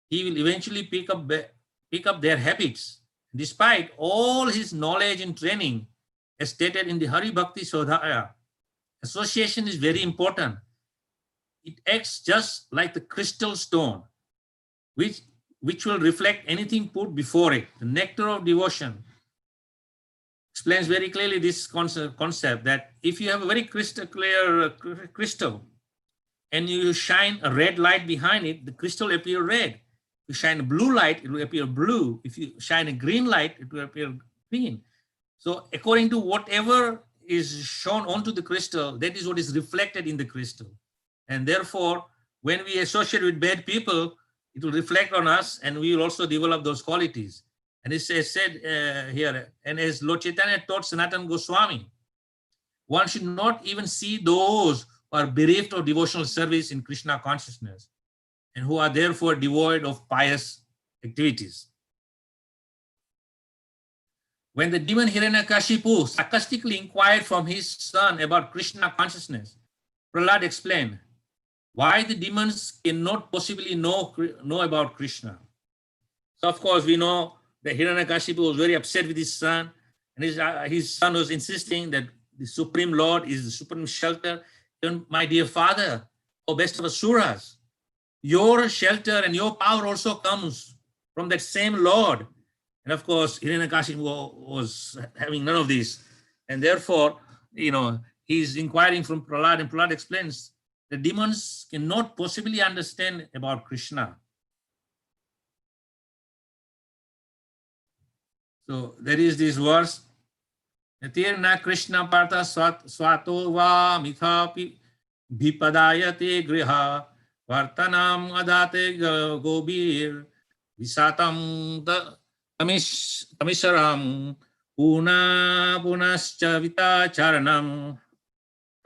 he will eventually pick up their habits. Despite all his knowledge and training, as stated in the Hari Bhakti Sodhaya, association is very important. It acts just like the crystal stone, which will reflect anything put before it. The nectar of devotion explains very clearly this concept that if you have a very crystal clear crystal and you shine a red light behind it, the crystal will appear red. If you shine a blue light, it will appear blue. If you shine a green light, it will appear green. So according to whatever is shown onto the crystal, that is what is reflected in the crystal. And therefore, when we associate with bad people, it will reflect on us and we will also develop those qualities. And it said here, and as Lord Chaitanya taught Sanatana Goswami, one should not even see those who are bereft of devotional service in Krishna consciousness and who are therefore devoid of pious activities. When the demon Hiranyakashipu sarcastically inquired from his son about Krishna consciousness, Prahlad explained why the demons cannot possibly know about Krishna. So of course we know that Hiranyakashipu was very upset with his son, and his son was insisting that the Supreme Lord is the supreme shelter. And my dear father, O best of asuras, your shelter and your power also comes from that same Lord. And of course, Hiranyakashipu was having none of this. And therefore, he's inquiring from Prahlad, and Prahlad explains the demons cannot possibly understand about Krishna. So there is this verse, Yatirna Krishna Partha Swato Va Mithapi Vipadayate Griha Vartanam Adate Gobir Visatam Kamisharam Puna Punascha Vita Charanam.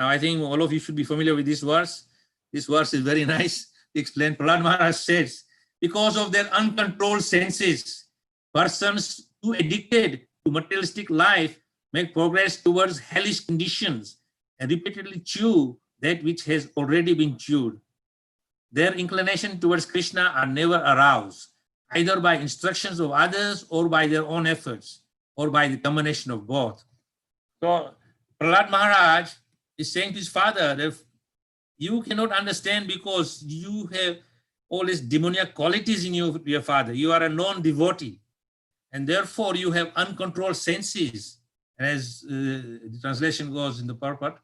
Now I think all of you should be familiar with this verse. This verse is very nice. Explained. Prahlad Maharaj says, because of their uncontrolled senses, persons too addicted to materialistic life make progress towards hellish conditions and repeatedly chew that which has already been chewed. Their inclination towards Krishna are never aroused. either by instructions of others or by their own efforts, or by the combination of both. So Prahlad Maharaj is saying to his father that you cannot understand because you have all these demoniac qualities in you, your father. You are a non-devotee, and therefore you have uncontrolled senses. And as the translation goes in the purport,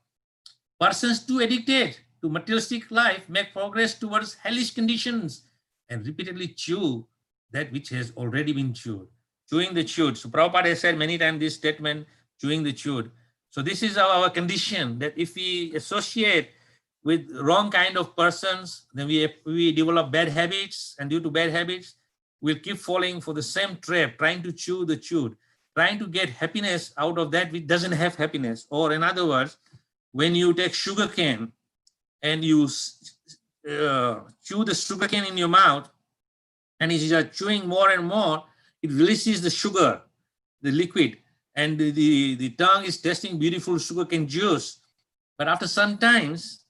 persons too addicted to materialistic life make progress towards hellish conditions and repeatedly chew that which has already been chewed. Chewing the chewed. So Prabhupada has said many times this statement, chewing the chewed. So this is our condition, that if we associate with wrong kind of persons, then we develop bad habits, and due to bad habits, we'll keep falling for the same trap, trying to chew the chewed, trying to get happiness out of that which doesn't have happiness. Or in other words, when you take sugar cane and you chew the sugar cane in your mouth, and as you are chewing more and more, it releases the sugar, the liquid, and the tongue is tasting beautiful sugarcane juice. But after some times,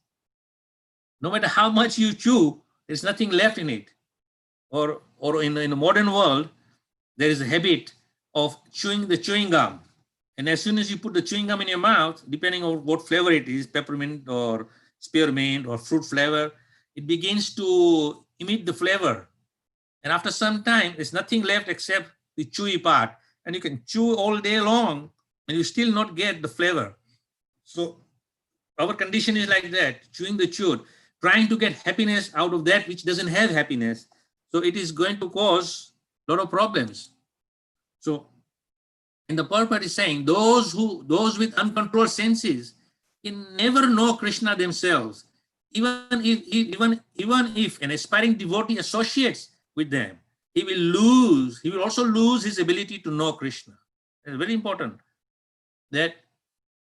no matter how much you chew, there's nothing left in it. Or in the modern world, there is a habit of chewing the chewing gum. And as soon as you put the chewing gum in your mouth, depending on what flavor it is, peppermint or spearmint or fruit flavor, it begins to emit the flavor. And after some time, there's nothing left except the chewy part. And you can chew all day long and you still not get the flavor. So our condition is like that, chewing the chewed, trying to get happiness out of that which doesn't have happiness. So it is going to cause a lot of problems. So in the purport is saying, those with uncontrolled senses can never know Krishna themselves, even if an aspiring devotee associates with them, he will also lose his ability to know Krishna. It's very important that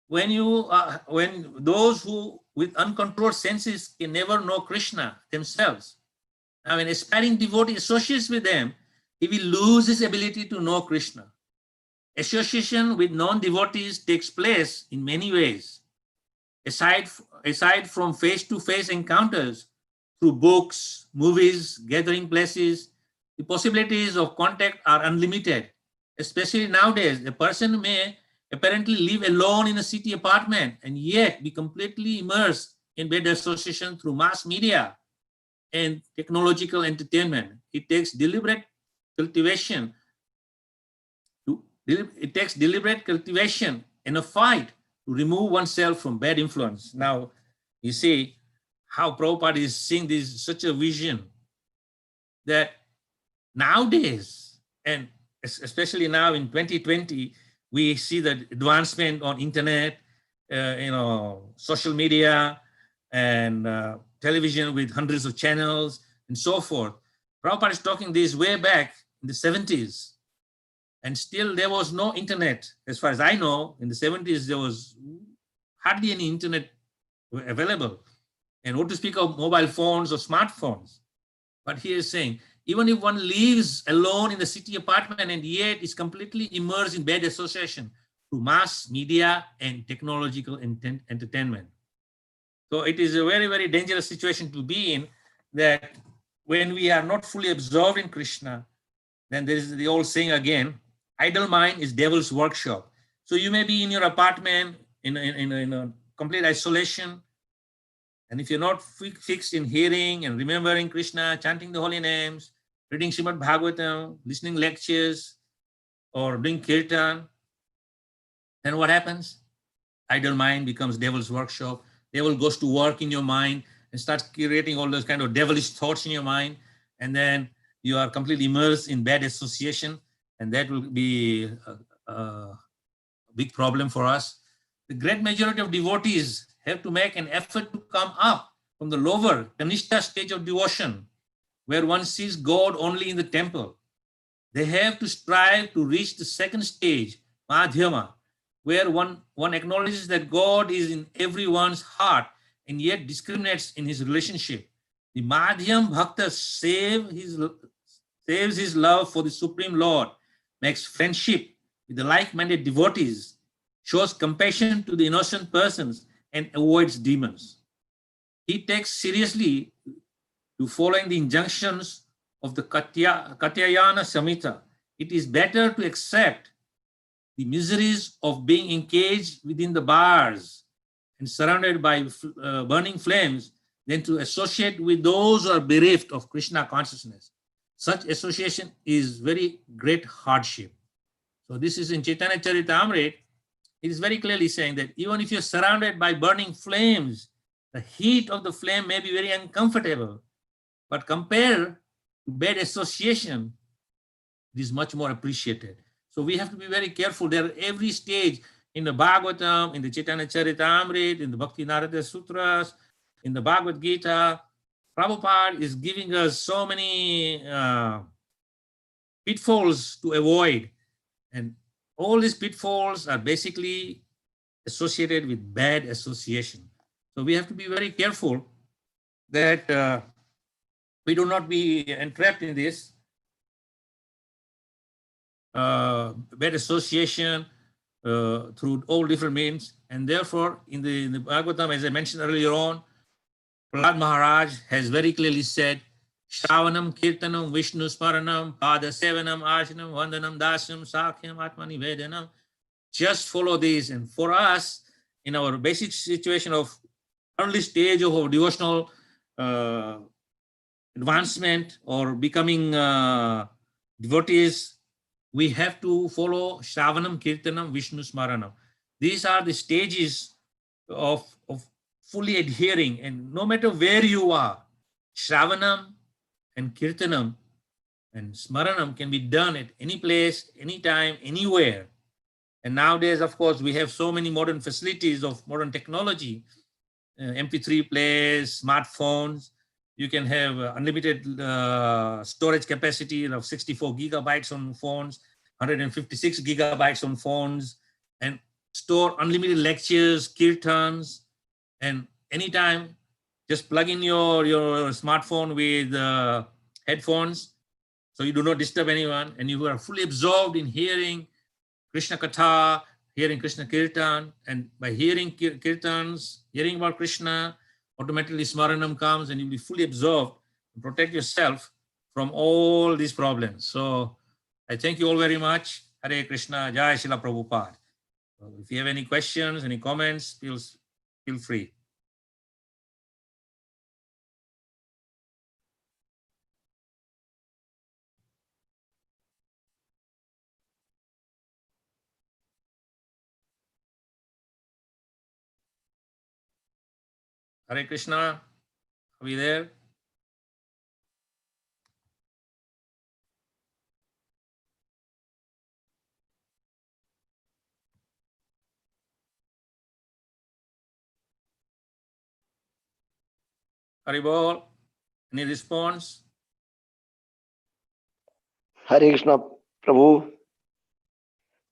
when those who with uncontrolled senses can never know Krishna themselves, now an aspiring devotee associates with them, he will lose his ability to know Krishna. Association with non-devotees takes place in many ways. Aside from face-to-face encounters through books, movies, gathering places, the possibilities of contact are unlimited. Especially nowadays, a person may apparently live alone in a city apartment and yet be completely immersed in bad association through mass media and technological entertainment. It takes deliberate cultivation. And a fight to remove oneself from bad influence. Now, you see how Prabhupada is seeing this such a vision that nowadays, and especially now in 2020, we see the advancement on internet, social media, and television with hundreds of channels and so forth. Prabhupada is talking this way back in the 70s. And still there was no internet. As far as I know, in the 70s, there was hardly any internet available. And what to speak of mobile phones or smartphones. But he is saying, even if one lives alone in the city apartment and yet is completely immersed in bad association through mass media and technological entertainment. So it is a very, very dangerous situation to be in, that when we are not fully absorbed in Krishna, then there is the old saying again, idle mind is devil's workshop. So you may be in your apartment in a complete isolation. And if you're not fixed in hearing and remembering Krishna, chanting the holy names, reading Srimad Bhagavatam, listening lectures, or doing kirtan, then what happens? Idle mind becomes devil's workshop. Devil goes to work in your mind and starts creating all those kind of devilish thoughts in your mind. And then you are completely immersed in bad association. And that will be a big problem for us. The great majority of devotees have to make an effort to come up from the lower Kanishta stage of devotion, where one sees God only in the temple. They have to strive to reach the second stage, Madhyama, where one acknowledges that God is in everyone's heart and yet discriminates in his relationship. The Madhyam Bhakta saves his love for the Supreme Lord, makes friendship with the like-minded devotees, shows compassion to the innocent persons, and avoids demons. He takes seriously to following the injunctions of the Katyayana Samhita, it is better to accept the miseries of being engaged within the bars and surrounded by burning flames than to associate with those who are bereft of Krishna consciousness. Such association is very great hardship. So this is in Chaitanya Charitamrita. It is very clearly saying that even if you're surrounded by burning flames, the heat of the flame may be very uncomfortable, but compared to bad association, it is much more appreciated. So we have to be very careful. There at every stage in the Bhagavatam, in the Chaitanya Charitamrita, in the Bhakti Narada Sutras, in the Bhagavad Gita, Prabhupada is giving us so many pitfalls to avoid. And all these pitfalls are basically associated with bad association. So we have to be very careful that we do not be entrapped in this bad association through all different means. And therefore, in the Bhagavatam, as I mentioned earlier on, Prahlad Maharaj has very clearly said, Shravanam, Kirtanam, Vishnu Smaranam, Pada Sevanam, Ashanam, Vandanam, Dasyam, Sakhyam, Atmanivedanam. Just follow these. And for us, in our basic situation of early stage of our devotional advancement or becoming devotees, we have to follow Shravanam, Kirtanam, Vishnu Smaranam. These are the stages of fully adhering. And no matter where you are, Shravanam and Kirtanam and Smaranam can be done at any place, anytime, anywhere. And nowadays, of course, we have so many modern facilities of modern technology, MP3 players, smartphones. You can have unlimited storage capacity of 64 gigabytes on phones, 156 gigabytes on phones, and store unlimited lectures, kirtans, and anytime, just plug in your smartphone with headphones so you do not disturb anyone, and you are fully absorbed in hearing Krishna Katha, hearing Krishna Kirtan, and by hearing Kirtans, hearing about Krishna, automatically Smaranam comes and you'll be fully absorbed and protect yourself from all these problems. So I thank you all very much. Hare Krishna, Jai Srila Prabhupada. So if you have any questions, any comments, feel free. Hare Krishna, are we there? Haribol, any response? Hare Krishna, Prabhu.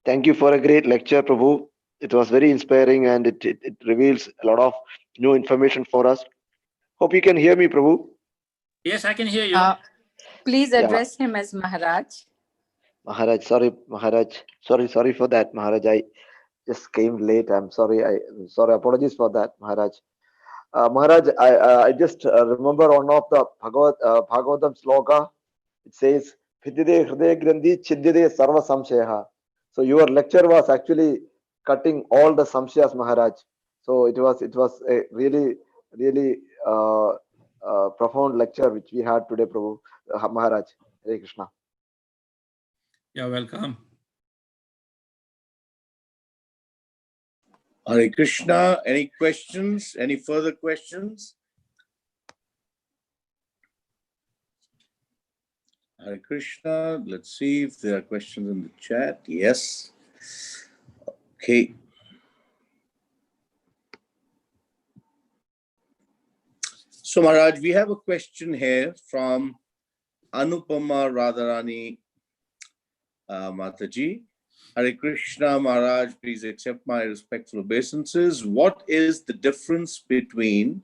Thank you for a great lecture, Prabhu. It was very inspiring and it reveals a lot of new information for us. Hope you can hear me, Prabhu. Yes, I can hear you. Please address him as Maharaj. Maharaj, sorry, Maharaj. Sorry for that, Maharaj. I just came late. I'm sorry. Apologies for that, Maharaj. Maharaj, I just remember one of the Bhagavatam sloka. It says, Vidide Hriday Grandhi Chiddide Sarva Samshayaha. So your lecture was actually cutting all the samshayas, Maharaj. So it was a really profound lecture which we had today, Prabhu, Maharaj. Hare Krishna. You're welcome. Hare Krishna. Any questions? Any further questions? Hare Krishna. Let's see if there are questions in the chat. Yes. Okay. So Maharaj, we have a question here from Anupama Radharani Mataji. Hare Krishna, Maharaj, please accept my respectful obeisances. What is the difference between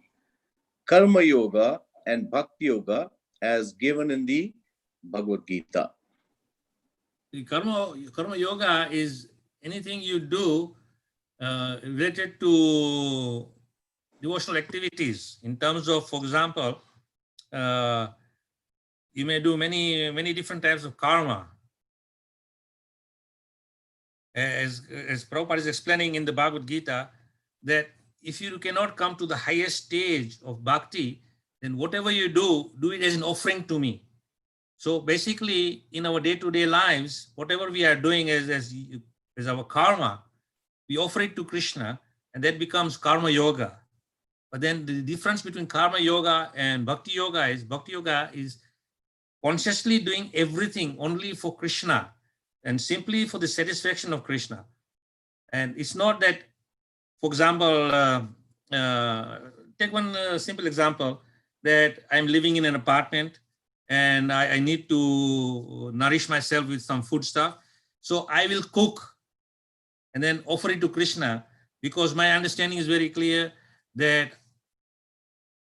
Karma Yoga and Bhakti Yoga as given in the Bhagavad Gita? The karma yoga is anything you do related to devotional activities in terms of, for example, you may do many different types of karma. As Prabhupada is explaining in the Bhagavad Gita, that if you cannot come to the highest stage of bhakti, then whatever you do it as an offering to me. So basically, in our day-to-day lives, whatever we are doing as our karma, we offer it to Krishna, and that becomes karma yoga. But then the difference between karma yoga and bhakti yoga is consciously doing everything only for Krishna and simply for the satisfaction of Krishna. And it's not that, for example, take one simple example, that I'm living in an apartment and I need to nourish myself with some food stuff. So I will cook and then offer it to Krishna, because my understanding is very clear that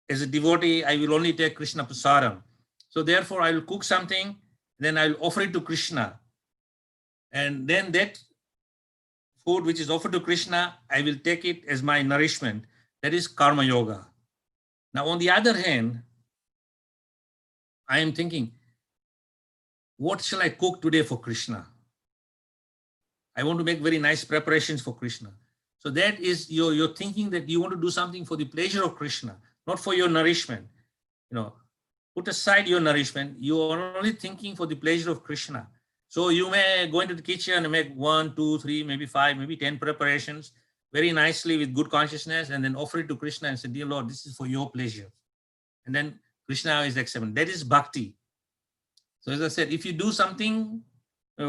as a devotee, I will only take Krishna prasadam. So therefore, I will cook something, then I will offer it to Krishna. And then that food which is offered to Krishna, I will take it as my nourishment. That is karma yoga. Now, on the other hand, I am thinking, what shall I cook today for Krishna? I want to make very nice preparations for Krishna. So that is you're thinking that you want to do something for the pleasure of Krishna, not for your nourishment. Put aside your nourishment. You are only thinking for the pleasure of Krishna. So you may go into the kitchen and make 1, 2, 3, maybe 5, maybe 10 preparations very nicely with good consciousness, and then offer it to Krishna and say, dear Lord, this is for your pleasure. And then Krishna is accepting. That is bhakti. So as I said, if you do something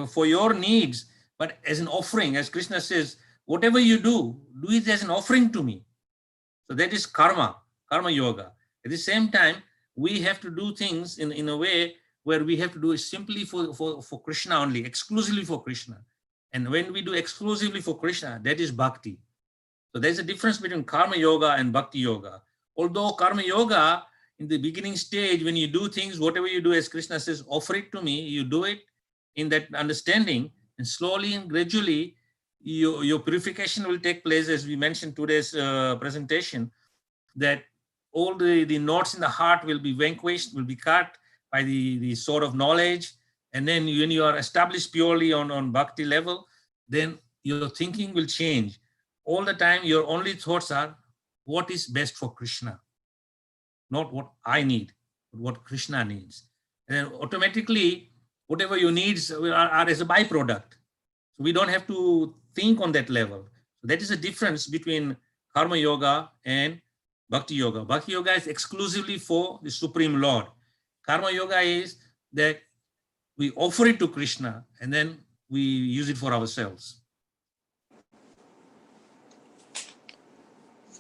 for your needs, but as an offering, as Krishna says, whatever you do it as an offering to me. So that is karma yoga. At the same time, we have to do things in a way where we have to do it simply for Krishna only, exclusively for Krishna. And when we do exclusively for Krishna, that is bhakti. So there's a difference between karma yoga and bhakti yoga. Although karma yoga, in the beginning stage, when you do things, whatever you do, as Krishna says, offer it to me, you do it in that understanding, and slowly and gradually, your purification will take place, as we mentioned today's presentation, that all the knots in the heart will be vanquished, will be cut by the sword of knowledge. And then when you are established purely on bhakti level, then your thinking will change. All the time, your only thoughts are, what is best for Krishna? Not what I need, but what Krishna needs. And then automatically, whatever your needs are as a byproduct. So we don't have to think on that level. So that is the difference between karma yoga and bhakti yoga. Bhakti yoga is exclusively for the Supreme Lord. Karma yoga is that we offer it to Krishna and then we use it for ourselves.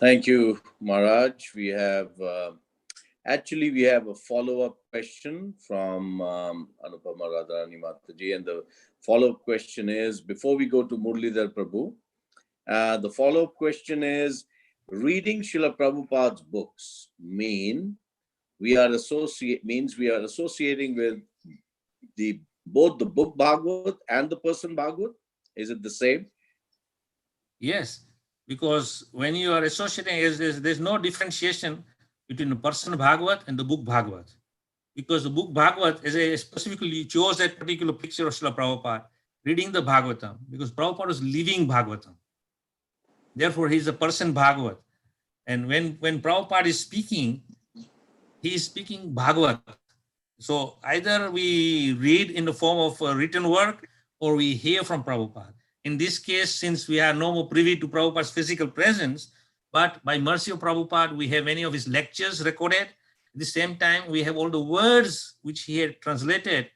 Thank you, Maharaj. We have a follow-up question from Anupama Radharani Mataji, and the follow-up question is, before we go to Muralidhar Prabhu, the follow-up question is, reading Srila Prabhupada's books means we are associating with both the book Bhagavad and the person Bhagavad? Is it the same? Yes, because when you are associating, there's no differentiation between the person Bhagavad and the book Bhagavad. Because the book Bhagavad, as I specifically chose that particular picture of Srila Prabhupada, reading the Bhagavatam, because Prabhupada was living Bhagavatam. Therefore, he's a person Bhagavad. And when Prabhupada is speaking, he is speaking Bhagavad. So either we read in the form of a written work or we hear from Prabhupada. In this case, since we are no more privy to Prabhupada's physical presence, but by mercy of Prabhupada, we have many of his lectures recorded. At the same time, we have all the words which he had translated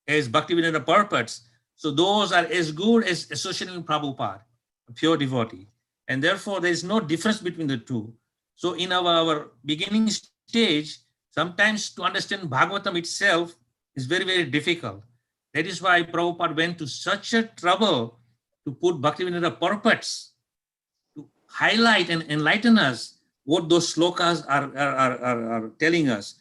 as Bhaktivedana purports. So those are as good as associating with Prabhupada, a pure devotee. And therefore, there is no difference between the two. So in our beginning stage, sometimes to understand Bhagavatam itself is very, very difficult. That is why Prabhupada went to such a trouble to put Bhaktivedanta purports to highlight and enlighten us what those slokas are telling us.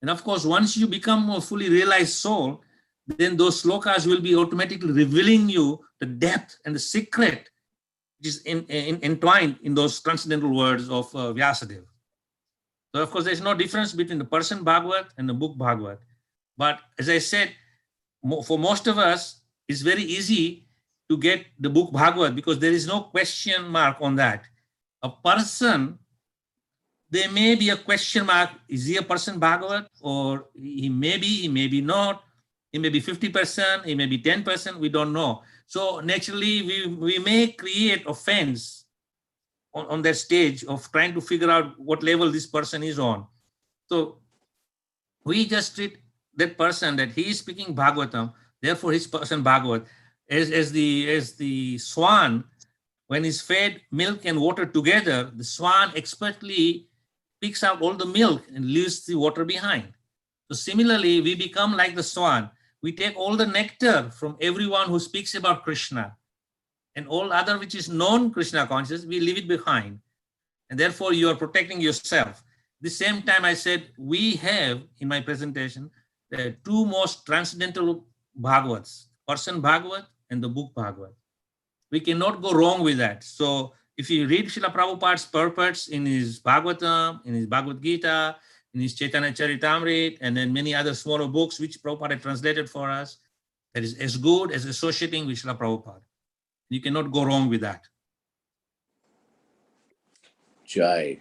And of course, once you become a fully realized soul, then those slokas will be automatically revealing you the depth and the secret which is entwined in those transcendental words of Vyasadeva. So of course, there's no difference between the person Bhagavad and the book Bhagavad. But as I said, for most of us, it's very easy to get the book Bhagavad because there is no question mark on that. A person, there may be a question mark. Is he a person Bhagavad? Or he may be not. He may be 50%, he may be 10%, we don't know. So naturally, we may create offense on that stage of trying to figure out what level this person is on. So we just treat that person that he is speaking Bhagavatam, therefore his person Bhagavad, as the swan, when he's fed milk and water together, the swan expertly picks out all the milk and leaves the water behind. So similarly, we become like the swan. We take all the nectar from everyone who speaks about Krishna, and all other which is non-Krishna conscious, we leave it behind. And therefore, you are protecting yourself. The same time I said, we have, in my presentation, the two most transcendental Bhagavats, person Bhagavat and the book Bhagavat. We cannot go wrong with that. So if you read Srila Prabhupada's purports in his Bhagavatam, in his Bhagavad Gita, in his Chaitanya Charitamrita, and then many other smaller books which Prabhupada had translated for us, that is as good as associating with Srila Prabhupada. You cannot go wrong with that. Jai.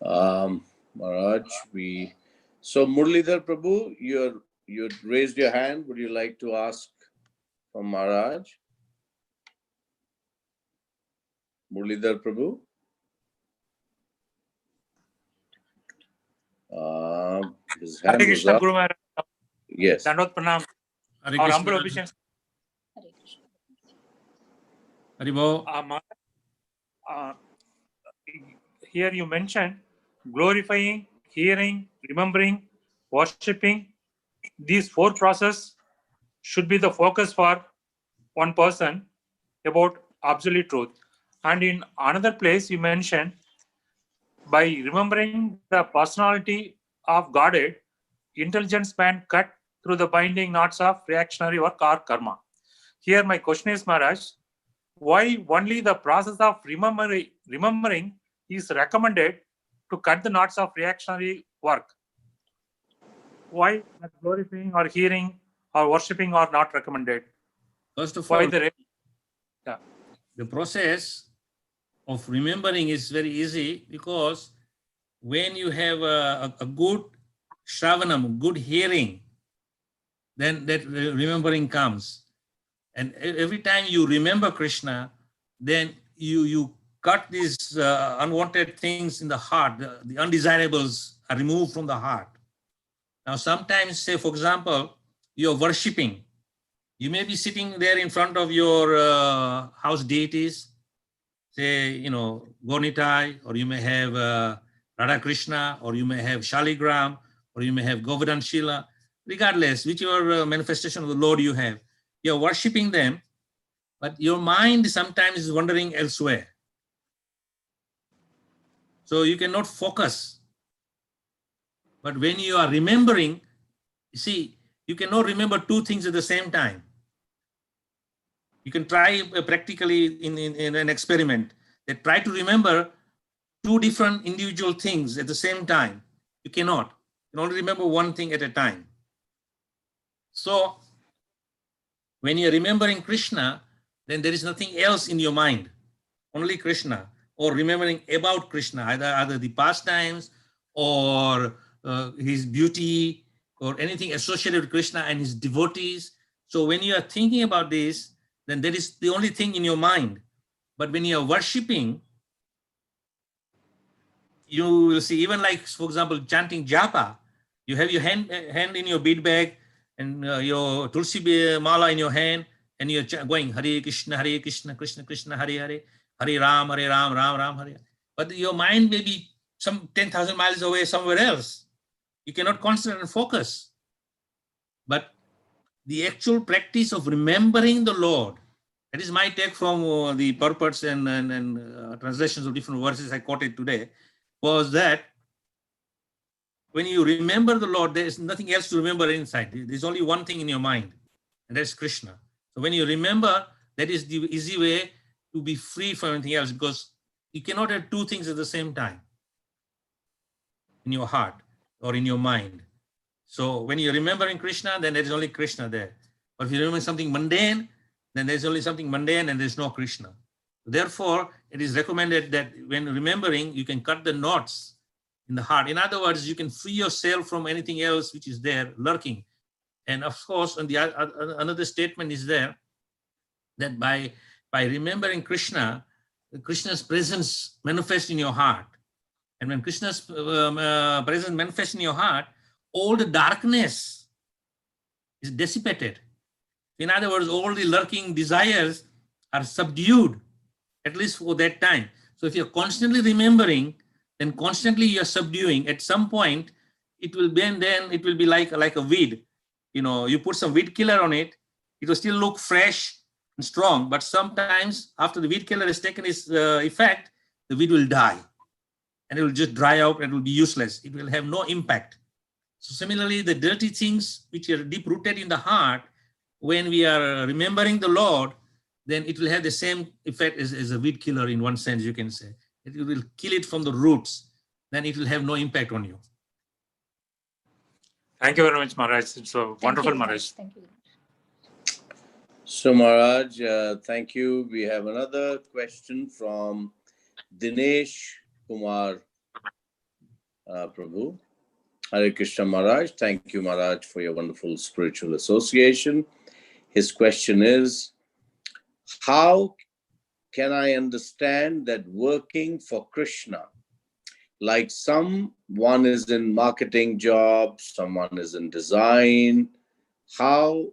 Maharaj, so Muralidhar Prabhu, you raised your hand. Would you like to ask from Maharaj? Muralidhar Prabhu? His hand Hare was Krishna up. Guru Maharaj. Yes. Dandot Pranam. Hare Our Krishna. humble obeisance. Haribo. Here you mentioned glorifying, hearing, remembering, worshipping. These four processes should be the focus for one person about absolute truth. And in another place you mentioned, by remembering the personality of Godhead, intelligence can cut through the binding knots of reactionary work or karma. Here my question is, Maharaj, why only the process of remembering is recommended to cut the knots of reactionary work? Why not glorifying or hearing or worshipping are not recommended? First of Why all, the process of remembering is very easy because when you have a good shravanam, good hearing, then that remembering comes. And every time you remember Krishna, then you cut these unwanted things in the heart. The undesirables are removed from the heart. Now, sometimes, say, for example, you're worshipping. You may be sitting there in front of your house deities, say, Gornitai, or you may have Radha Krishna, or you may have Shaligram, or you may have Govardhan Shila. Regardless, whichever manifestation of the Lord you have, you're worshipping them, but your mind sometimes is wandering elsewhere. So you cannot focus. But when you are remembering, you see, you cannot remember two things at the same time. You can try practically in an experiment. They try to remember two different individual things at the same time. You cannot. You can only remember one thing at a time. So when you're remembering Krishna, then there is nothing else in your mind, only Krishna, or remembering about Krishna, either the pastimes or his beauty or anything associated with Krishna and his devotees. So when you are thinking about this, then that is the only thing in your mind. But when you are worshipping, you will see, even like, for example, chanting japa, you have your hand in your bead bag and your tulsi mala in your hand, and you're going Hare Krishna, Krishna Krishna, Hare Hare, Hare Ram, Ram Ram, Hare. But your mind may be some 10,000 miles away somewhere else. You cannot concentrate and focus. But the actual practice of remembering the Lord, that is my take from the purports and translations of different verses I quoted today, was that when you remember the Lord, there is nothing else to remember inside. There's only one thing in your mind, and that's Krishna. So when you remember, that is the easy way to be free from anything else, because you cannot have two things at the same time in your heart or in your mind. So when you're remembering Krishna, then there is only Krishna there. But if you're remembering something mundane, then there's only something mundane and there's no Krishna. Therefore, it is recommended that when remembering, you can cut the knots in the heart. In other words, you can free yourself from anything else which is there lurking. And of course, and the another statement is there that by remembering Krishna, Krishna's presence manifests in your heart. And when Krishna's presence manifests in your heart, all the darkness is dissipated. In other words, all the lurking desires are subdued, at least for that time. So if you're constantly remembering, then constantly you're subduing. At some point, it will be, and then it will be like a weed. You know, you put some weed killer on it, it will still look fresh and strong, but sometimes after the weed killer has taken its effect, the weed will die and it will just dry out and it will be useless. It will have no impact. So similarly, the dirty things which are deep rooted in the heart, when we are remembering the Lord, then it will have the same effect as a weed killer in one sense, you can say. It will kill it from the roots, then it will have no impact on you. Thank you very much, Maharaj. It's a wonderful, Maharaj. Thank you. So Maharaj, thank you. We have another question from Dinesh Kumar Prabhu. Hare Krishna Maharaj. Thank you, Maharaj, for your wonderful spiritual association. His question is, how can I understand that working for Krishna, like someone is in marketing job, someone is in design, how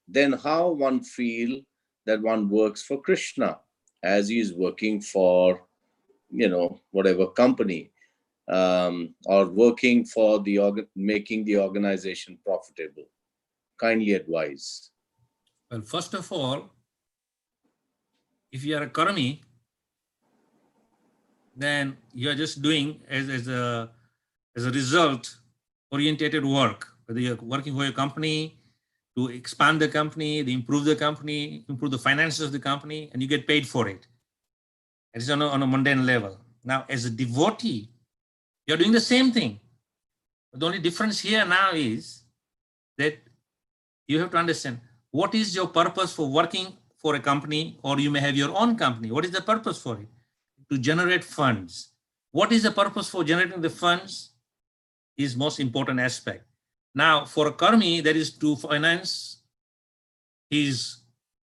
one feel that one works for Krishna as he is working for, whatever company, or working for making the organization profitable? Kindly advise. Well, first of all, if you are a karmi, then you are just doing as a result orientated work, whether you're working for your company to expand the company, to improve the company, improve the finances of the company, and you get paid for it. It is on a mundane level. Now, as a devotee, you're doing the same thing. The only difference here now is that you have to understand what is your purpose for working for a company, or you may have your own company. What is the purpose for it? To generate funds. What is the purpose for generating the funds is most important aspect. Now, for a karmi, that is to finance his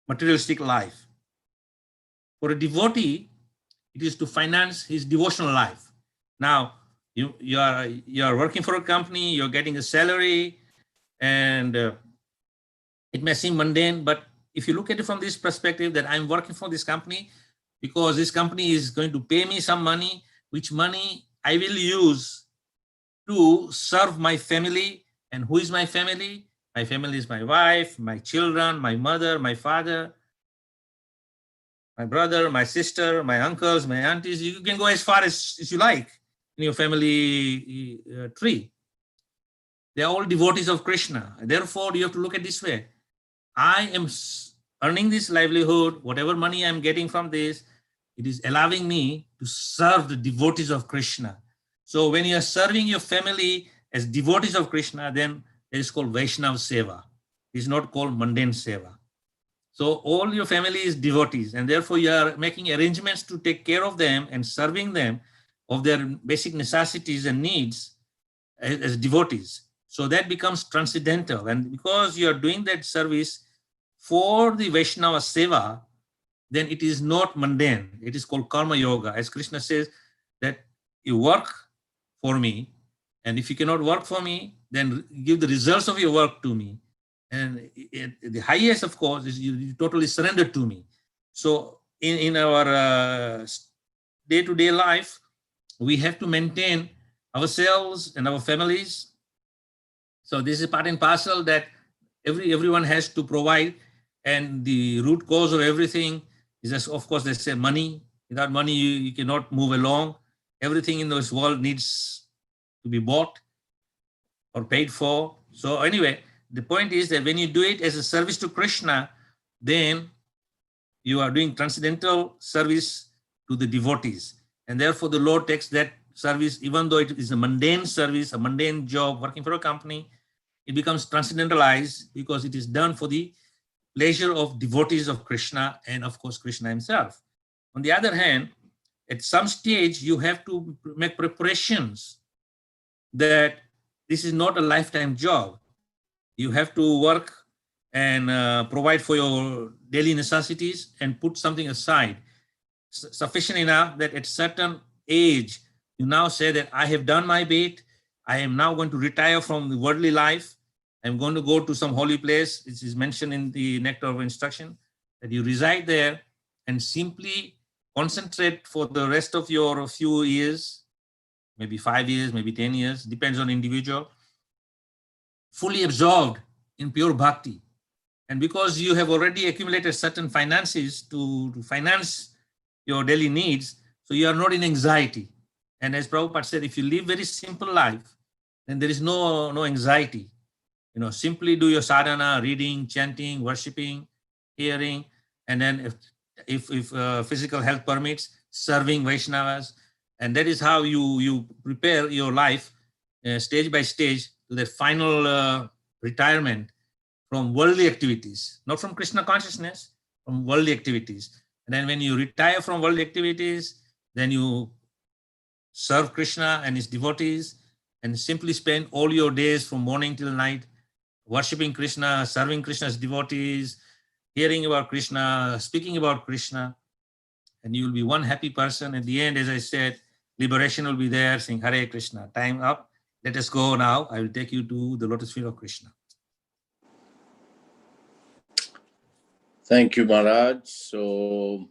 materialistic life. For a devotee, it is to finance his devotional life. Now, you are working for a company, you're getting a salary, and it may seem mundane, but if you look at it from this perspective, that I'm working for this company because this company is going to pay me some money, which money I will use to serve my family. And who is my family? My family is my wife, my children, my mother, my father, my brother, my sister, my uncles, my aunties. You can go as far as you like in your family tree. They are all devotees of Krishna. Therefore, you have to look at this way. I am earning this livelihood, whatever money I'm getting from this, it is allowing me to serve the devotees of Krishna. So when you are serving your family as devotees of Krishna, then it is called Vaishnava Seva. It is not called mundane Seva. So all your family is devotees, and therefore you are making arrangements to take care of them and serving them of their basic necessities and needs as devotees. So that becomes transcendental. And because you are doing that service for the Vaishnava Seva, then it is not mundane. It is called karma yoga. As Krishna says that you work for me, and if you cannot work for me, then give the results of your work to me. And the highest, of course, is you totally surrender to me. So in our day-to-day life, we have to maintain ourselves and our families. So this is part and parcel that everyone has to provide. And the root cause of everything is, just, of course, they say money. Without money, you cannot move along. Everything in this world needs to be bought or paid for. So anyway, the point is that when you do it as a service to Krishna, then you are doing transcendental service to the devotees. And therefore the Lord takes that service, even though it is a mundane service, a mundane job, working for a company, it becomes transcendentalized because it is done for the pleasure of devotees of Krishna and of course Krishna himself. On the other hand, at some stage you have to make preparations that this is not a lifetime job. You have to work and provide for your daily necessities and put something aside sufficient enough that at certain age you now say that I have done my bit, I am now going to retire from the worldly life, I'm going to go to some holy place. This is mentioned in the Nectar of Instruction, that you reside there and simply concentrate for the rest of your few years, maybe 5 years, maybe 10 years, depends on individual, fully absorbed in pure bhakti. And because you have already accumulated certain finances to finance your daily needs, so you are not in anxiety. And as Prabhupada said, if you live very simple life, then there is no anxiety. You know, simply do your sadhana, reading, chanting, worshipping, hearing, and then if physical health permits, serving Vaishnavas. And that is how you prepare your life stage by stage to the final retirement from worldly activities, not from Krishna consciousness, from worldly activities. And then when you retire from worldly activities, then you serve Krishna and his devotees and simply spend all your days from morning till night worshipping Krishna, serving Krishna's devotees, hearing about Krishna, speaking about Krishna, and you will be one happy person. At the end, as I said, liberation will be there, saying Hare Krishna. Time up. Let us go now. I will take you to the lotus feet of Krishna. Thank you, Maharaj. So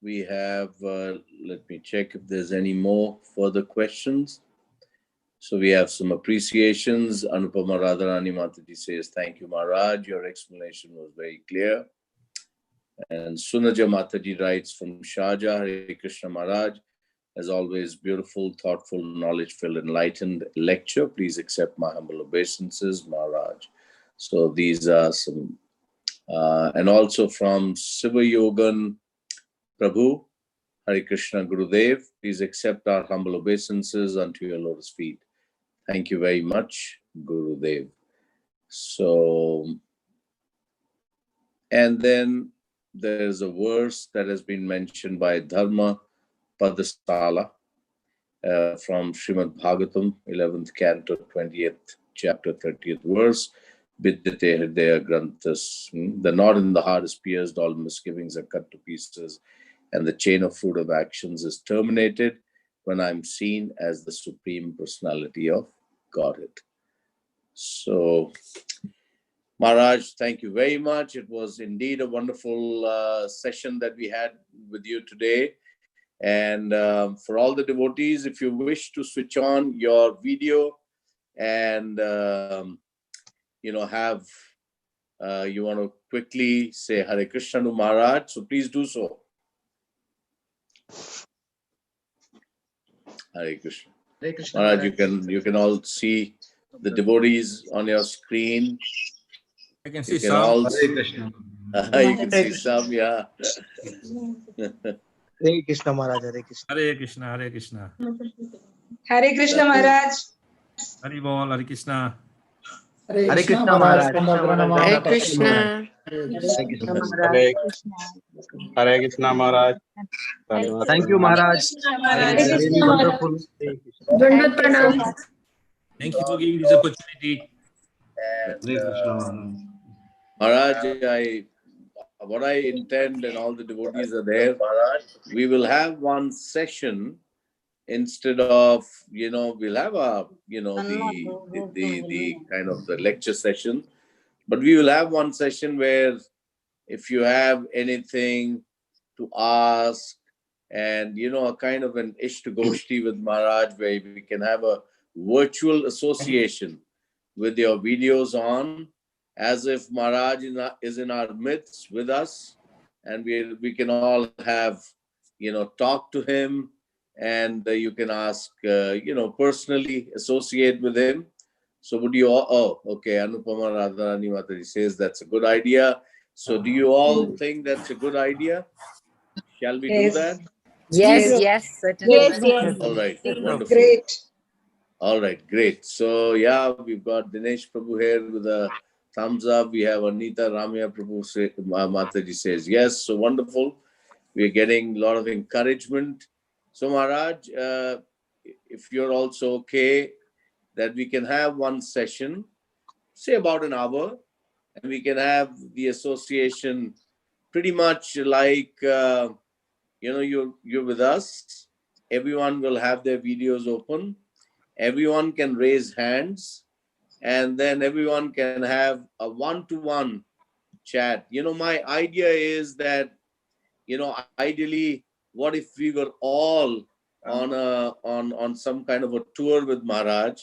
we have, let me check if there's any more further questions. So we have some appreciations. Anupama Radharani Mataji says, thank you, Maharaj. Your explanation was very clear. And Sunaja Mataji writes from Sharjah, Hare Krishna Maharaj. As always, beautiful, thoughtful, knowledge-filled, enlightened lecture. Please accept my humble obeisances, Maharaj. So these are some, and also from Siva Yogan Prabhu, Hare Krishna Gurudev. Please accept our humble obeisances unto your lotus feet. Thank you very much, Gurudev. So, and then there's a verse that has been mentioned by Dharma Padasala from Srimad Bhagavatam, 11th canto, 20th chapter, 30th verse. Vidyate Hridaya Granthas. The knot in the heart is pierced, all misgivings are cut to pieces, and the chain of fruit of actions is terminated when I'm seen as the Supreme Personality of Godhead. So, Maharaj, thank you very much. It was indeed a wonderful session that we had with you today. And for all the devotees, if you wish to switch on your video and, you know, have, you want to quickly say Hare Krishna to Maharaj, so please do so. Hare Krishna. Hare Krishna Maharaj, you can all see the devotees on your screen. I can see You can some. all Hare Krishna. you can see some, yeah. Hare Krishna Maharaj. Hare Krishna. Hare Krishna, Hare Krishna. Hare Krishna Maharaj. Hare Bol, Hare Krishna. Hare Krishna Maharaj. Hare Krishna. Hare Hare Krishna Maharaj. Thank you, Maharaj. Really wonderful. Thank you for giving this opportunity. And, Maharaj, what I intend, and all the devotees are there, we will have one session instead of, you know, we'll have a, you know, the kind of the lecture session, but we will have one session where if you have anything to ask, and, you know, a kind of an Ishtagoshti with Maharaj, where we can have a virtual association with your videos on, as if Maharaj is in our midst with us, and we can all have, you know, talk to him, and you can ask, you know, personally associate with him. So would you all, oh, okay, Anupama Radharani Mataji says that's a good idea. So do you all think that's a good idea? Shall we do that? Yes, certainly. All right, wonderful. Great. All right, great. So yeah, we've got Dinesh Prabhu here with a thumbs up. We have Anita Ramya Prabhu Mataji says yes. So wonderful. We're getting a lot of encouragement. So Maharaj, if you're also okay, that we can have one session, say about an hour, and we can have the association pretty much like you're with us. Everyone will have their videos open. Everyone can raise hands, and then everyone can have a one-to-one chat. My idea is that, ideally, what if we were all on some kind of a tour with Maharaj?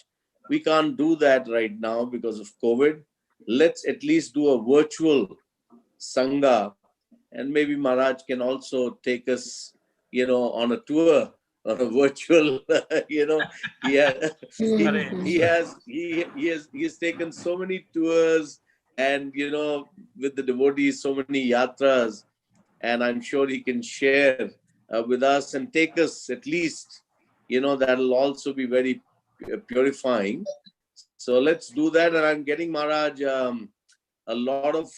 We can't do that right now because of COVID. Let's at least do a virtual Sangha, and maybe Maharaj can also take us, on a tour, on a virtual, yeah, he's taken so many tours, and with the devotees, so many yatras, and I'm sure he can share with us and take us at least, that'll also be very purifying. So let's do that, and I'm getting Maharaj a lot of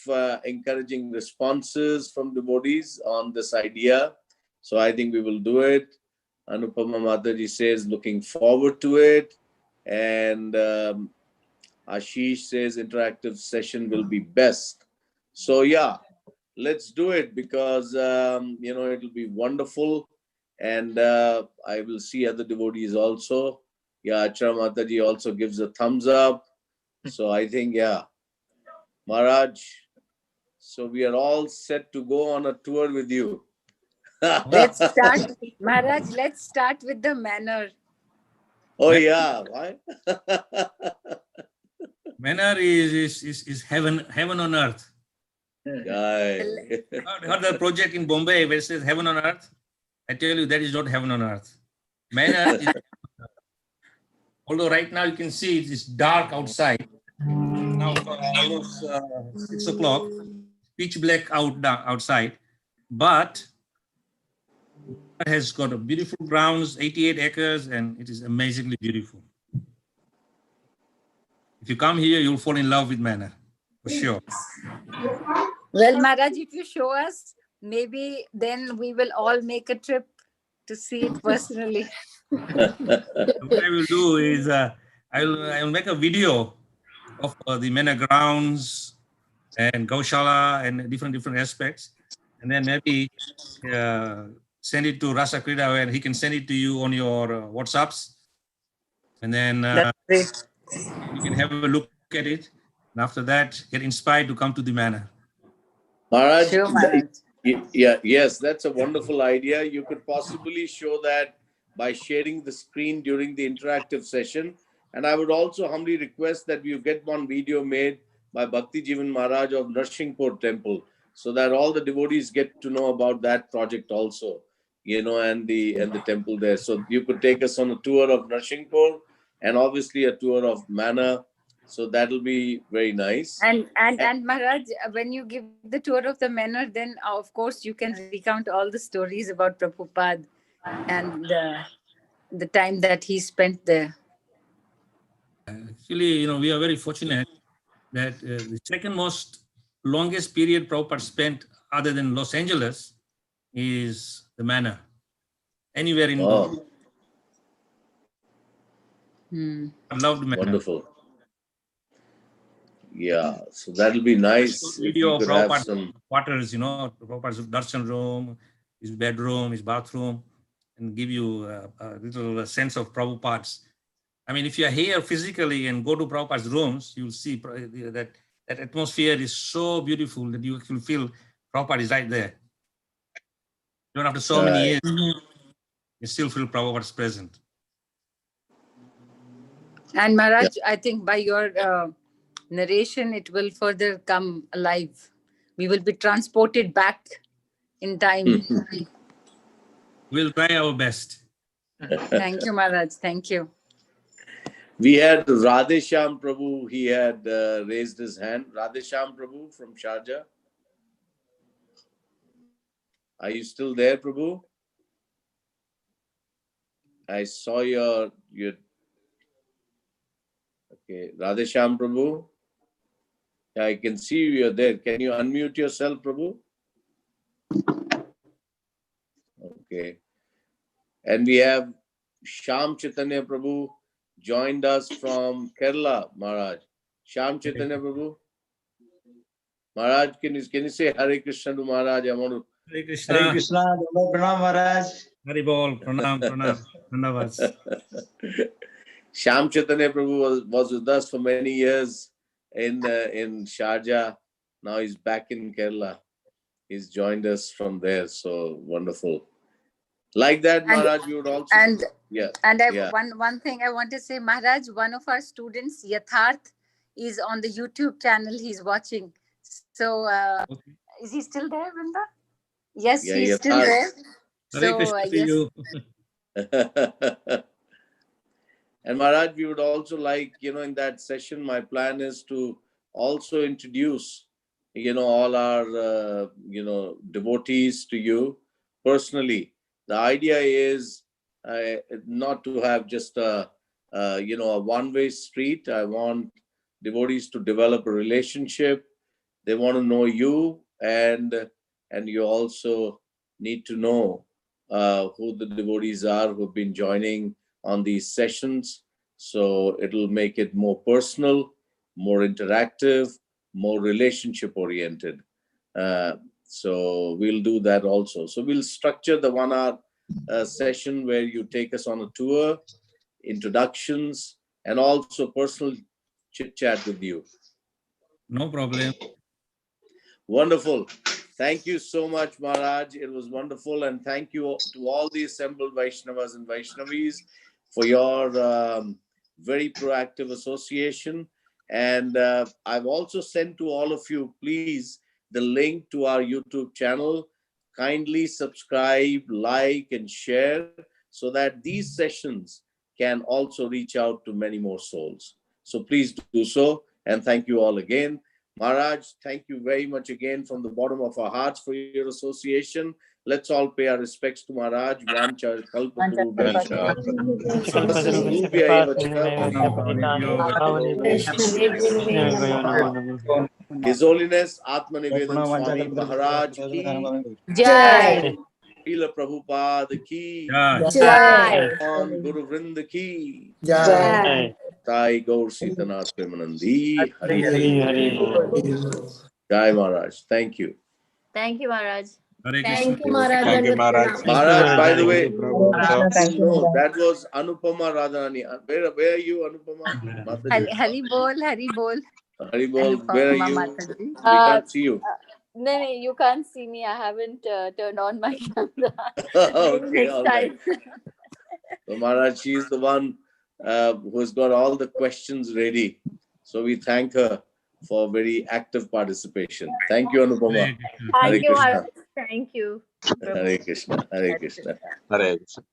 encouraging responses from devotees on this idea. So I think we will do it. Anupama Mataji says, looking forward to it. And Ashish says, interactive session will be best. So yeah, let's do it because, it'll be wonderful. And I will see other devotees also. Yeah, Achara Mataji also gives a thumbs up. So I think, yeah, Maharaj, so we are all set to go on a tour with you. Let's start, Maharaj. Let's start with the manner. Oh yeah, why? Manner is heaven on earth. Guy. Heard the project in Bombay where it says heaven on earth? I tell you, that is not heaven on earth. Manner is, although right now you can see it is dark outside. Now almost 6 o'clock, pitch black outside, but it has got a beautiful grounds, 88 acres, and it is amazingly beautiful. If you come here, you'll fall in love with Manor, for sure. Well, Maharaj, if you show us, maybe then we will all make a trip to see it personally. What I will do is I will make a video of the Manor grounds and Gaushala and different aspects, and then maybe send it to Rasa Krida, where he can send it to you on your WhatsApps, and then you can have a look at it, and after that get inspired to come to the Manor. Maharaj, Sure, Maharaj. yes, that's a wonderful idea. You could possibly show that by sharing the screen during the interactive session. And I would also humbly request that you get one video made by Bhakti Jivan Maharaj of Narsinghpur Temple, so that all the devotees get to know about that project also, and the temple there. So you could take us on a tour of Narsinghpur and obviously a tour of Manor. So that'll be very nice. And Maharaj, when you give the tour of the manor, then of course you can recount all the stories about Prabhupada and the time that he spent there. Actually, we are very fortunate that the second most longest period Prabhupada spent other than Los Angeles is the Manor. Anywhere in Bombay. I loved Manor. Wonderful. Yeah, so that'll be nice. Video of Prabhupada's quarters, Prabhupada's darshan room, his bedroom, his bathroom, and give you a little sense of Prabhupada's. I mean, if you are here physically and go to Prabhupada's rooms, you'll see that atmosphere is so beautiful that you actually feel Prabhupada is right there. Even after so many years, you still feel Prabhupada's present. And Maharaj, I think by your narration, it will further come alive. We will be transported back in time. We'll try our best. Thank you, Maharaj. Thank you. We had Radhesham Prabhu. He had raised his hand. Radhesham Prabhu from Sharjah. Are you still there, Prabhu? I saw your Okay. Radhesham Prabhu. Yeah, I can see you're there. Can you unmute yourself, Prabhu? Okay. And we have Sham Chaitanya Prabhu joined us from Kerala, Maharaj. Sham Chaitanya Prabhu. Maharaj, can you say Hare Krishna to Maharaj? I want to. Hare Krishna. Hare Krishna, Pranam Maharaj. Hari Bol, Pranam, Pranam, Dandavats. Sham Chaitanya Prabhu was with us for many years in Sharjah. Now he's back in Kerala. He's joined us from there. So wonderful. Like that, Maharaj, you would also. And yeah. One thing I want to say, Maharaj, one of our students, Yatharth, is on the YouTube channel. He's watching. So is he still there, Vrinda? Yes, Yeah, he's still there. Hare Krishna to you. And Maharaj, we would also like, in that session, my plan is to also introduce, all our, devotees to you personally. The idea is not to have just a one-way street. I want devotees to develop a relationship. They want to know you, and you also need to know who the devotees are who've been joining on these sessions. So it'll make it more personal, more interactive, more relationship oriented. So we'll do that also. So we'll structure the 1 hour session where you take us on a tour, introductions, and also personal chit chat with you. No problem. Wonderful. Thank you so much, Maharaj. It was wonderful. And thank you to all the assembled Vaishnavas and Vaishnavis for your very proactive association. And I've also sent to all of you, please, the link to our YouTube channel. Kindly subscribe, like, and share so that these sessions can also reach out to many more souls. So please do so. And thank you all again. Maharaj, thank you very much again from the bottom of our hearts for your association. Let's all pay our respects to Maharaj. Vancha kalpatarubhyascha. His Holiness Atmanivedana Swami Maharaj ki Jai. Srila Prabhupada ki Jai. on Guru Vrinda ki Jai. Sai Gaur Sitanath Premanandi Hari Jai Maharaj. Thank you. Thank you, Maharaj. Hare Krishna. Thank you, Maharaj. Thank you, Maharaj. Maharaj, by the way, Prabhu. no, that was Anupama Radharani. Where are you, Anupama? Mataji? Hari Bol, Hari Bol. Hari Bol, where are you? Mataji. We can't see you. No, you can't see me. I haven't turned on my camera. Okay, Next all time. right. So Maharaj, she is the one who has got all the questions ready. So we thank her for very active participation. Thank you, Anupama. Hare Krishna. Thank you, Krishna. Maharaj. Thank you. Hare Krishna. Hare Krishna. Hare Krishna.